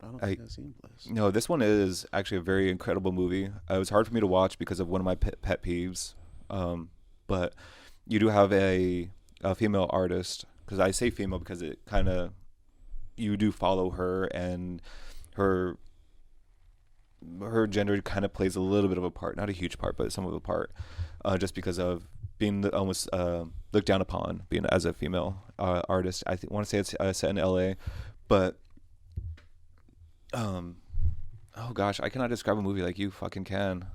I don't think I've seen Bliss. No, this one is actually a very incredible movie. It was hard for me to watch because of one of my pet peeves. But you do have a female artist, because I say female because it kind of, you do follow her, and her gender kind of plays a little bit of a part, not a huge part, but some of a part, just because of being almost looked down upon, being as a female artist. I want to say it's set in LA, but oh gosh, I cannot describe a movie like you fucking can.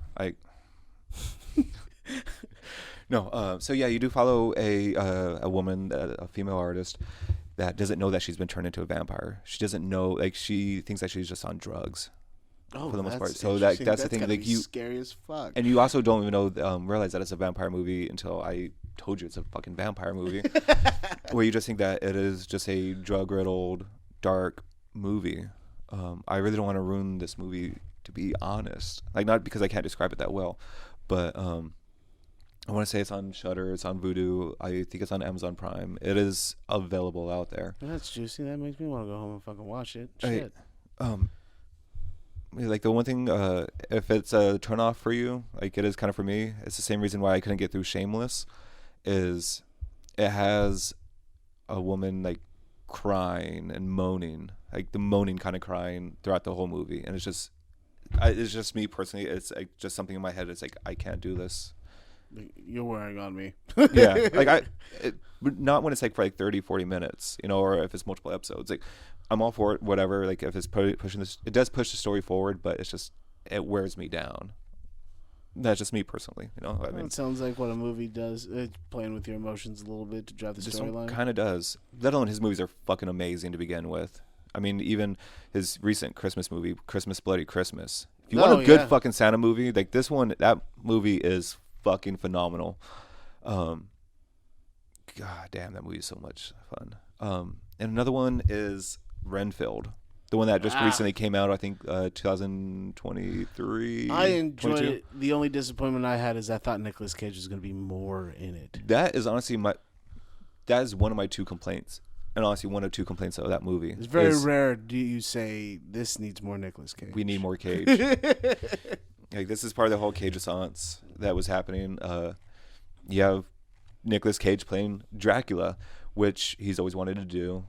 No. So yeah, you do follow a woman, a female artist that doesn't know that she's been turned into a vampire. She doesn't know, like, she thinks that she's just on drugs. Oh, for the most part. that's So interesting. that's the thing. Gotta Like, be you scary as fuck. and you also don't even know, realize that it's a vampire movie until I told you it's a fucking vampire movie, where you just think that it is just a drug-riddled, dark movie. I really don't want to ruin this movie, to be honest. Like, not because I can't describe it that well, but I want to say it's on Shudder, it's on Vudu, I think it's on Amazon Prime. It is available out there. That's juicy. That makes me want to go home and fucking watch it. Shit. Like, the one thing, if it's a turnoff for you, like it is kind of for me, it's the same reason why I couldn't get through Shameless, is it has a woman like crying and moaning, like the moaning kind of crying throughout the whole movie, and it's just me personally. It's like just something in my head. It's like, I can't do this. You're wearing on me. Yeah, like not when it's like for like 30-40 minutes, or if it's multiple episodes. Like, I'm all for it, whatever. Like, if it's pushing this, it does push the story forward, but it wears me down. That's just me personally, I mean, It sounds like what a movie does. It's playing with your emotions a little bit to drive the storyline. Kind of does. Let alone his movies are fucking amazing to begin with. I mean, even his recent Christmas movie, Christmas Bloody Christmas. If you want a good fucking Santa movie, like this one, that movie is fucking phenomenal. God damn, that movie is so much fun. And another one is Renfield. The one that just recently came out, I think 2023. I enjoyed 22. it. The only disappointment I had is I thought Nicolas Cage was going to be more in it. That is honestly that is one of my 2 complaints. And honestly, one of 2 complaints of that movie. It's very rare do you say, this needs more Nicolas Cage. We need more Cage. Like, this is part of the whole Cage-assance that was happening. You have Nicolas Cage playing Dracula, which he's always wanted to do.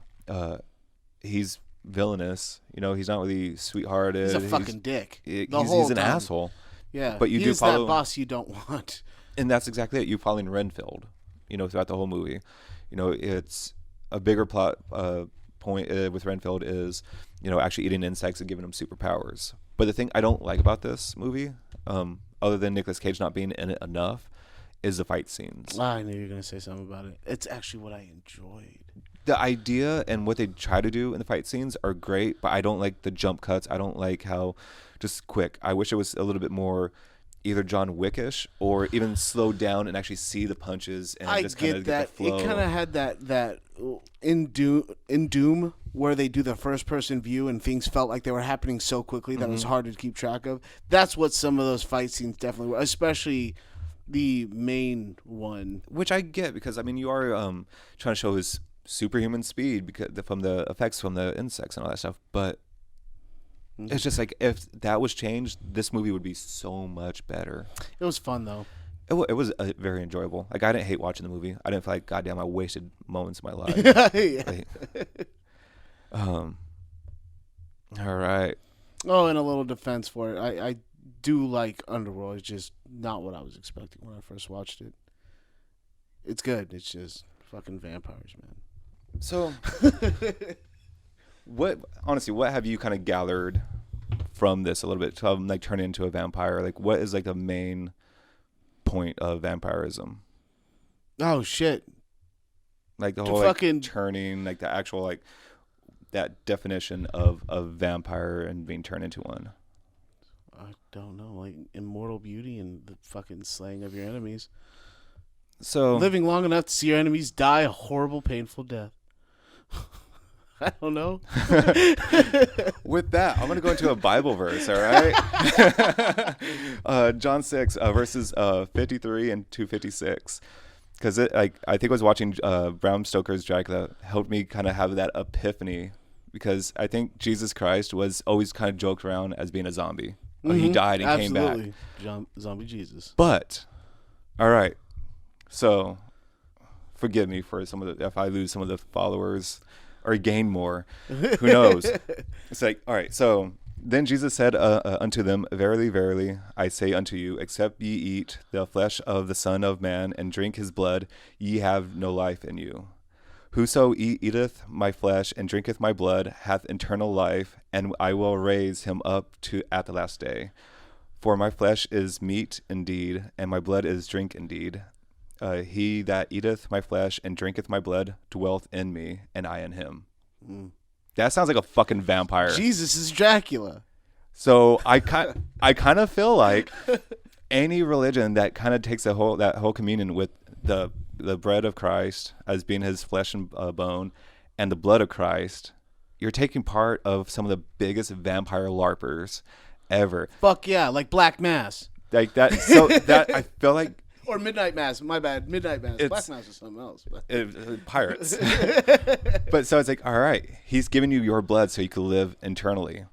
He's villainous. You know, he's not really sweethearted. He's a fucking dick. He's an asshole. Yeah, but he's that boss you don't want. And that's exactly it. You following Renfield, you know, throughout the whole movie. You know, it's a bigger plot point with Renfield is, you know, actually eating insects and giving them superpowers. But the thing I don't like about this movie, other than Nicolas Cage not being in it enough, is the fight scenes. I knew you were going to say something about it. It's actually what I enjoyed. The idea and what they try to do in the fight scenes are great, but I don't like the jump cuts. I don't like how just quick. I wish it was a little bit more either John Wickish or even slowed down and actually see the punches and just kind of get the flow. It kind of had that in Doom where they do the first person view and things felt like they were happening so quickly that it was hard to keep track of. That's what some of those fight scenes definitely were, especially the main one. Which I get because, I mean, you are trying to show his superhuman speed because from the effects from the insects and all that stuff, but it's just like if that was changed, this movie would be so much better. It was fun though. It was very enjoyable. Like, I didn't hate watching the movie. I didn't feel like, goddamn, I wasted moments of my life. Like, all right. Oh, and a little defense for it. I do like Underworld. It's just not what I was expecting when I first watched it. It's good. It's just fucking vampires, man. So, what have you kind of gathered from this a little bit to like turn into a vampire? Like, what is like the main point of vampirism? Oh shit! Like the whole fucking turning, like the actual like that definition of a vampire and being turned into one. I don't know, like immortal beauty and the fucking slaying of your enemies. So living long enough to see your enemies die a horrible, painful death. I don't know. With that, I'm going to go into a Bible verse, all right? John 6, verses 53 and 256. Because I think I was watching Bram Stoker's Dracula helped me kind of have that epiphany. Because I think Jesus Christ was always kind of joked around as being a zombie. Mm-hmm. He died and came back. Zombie Jesus. But, all right. So, forgive me for if I lose some of the followers or gain more. Who knows? It's like, all right. So then Jesus said unto them, Verily, verily, I say unto you, except ye eat the flesh of the Son of Man and drink his blood, ye have no life in you. Whoso eateth my flesh and drinketh my blood hath eternal life, and I will raise him up at the last day. For my flesh is meat indeed, and my blood is drink indeed. He that eateth my flesh and drinketh my blood dwelleth in me, and I in him. That sounds like a fucking vampire. Jesus is Dracula. So I kind of feel like any religion that kind of takes that whole communion with the bread of Christ as being his flesh and bone, and the blood of Christ, you're taking part of some of the biggest vampire LARPers ever. Fuck yeah, like Black Mass. Like that. So that I feel like. Or Midnight Mass. My bad. Midnight Mass. Black Mass is something else. Pirates. But so it's like, all right, he's giving you your blood so you can live eternally.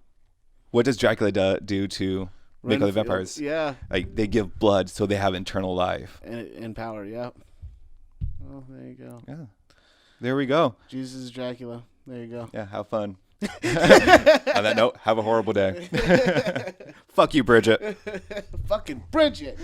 What does Dracula do to make other vampires? Yeah. Like, they give blood so they have eternal life. And power, yeah. Well, there you go. Yeah. There we go. Jesus is Dracula. There you go. Yeah, have fun. On that note, have a horrible day. Fuck you, Bridget. Fucking Bridget.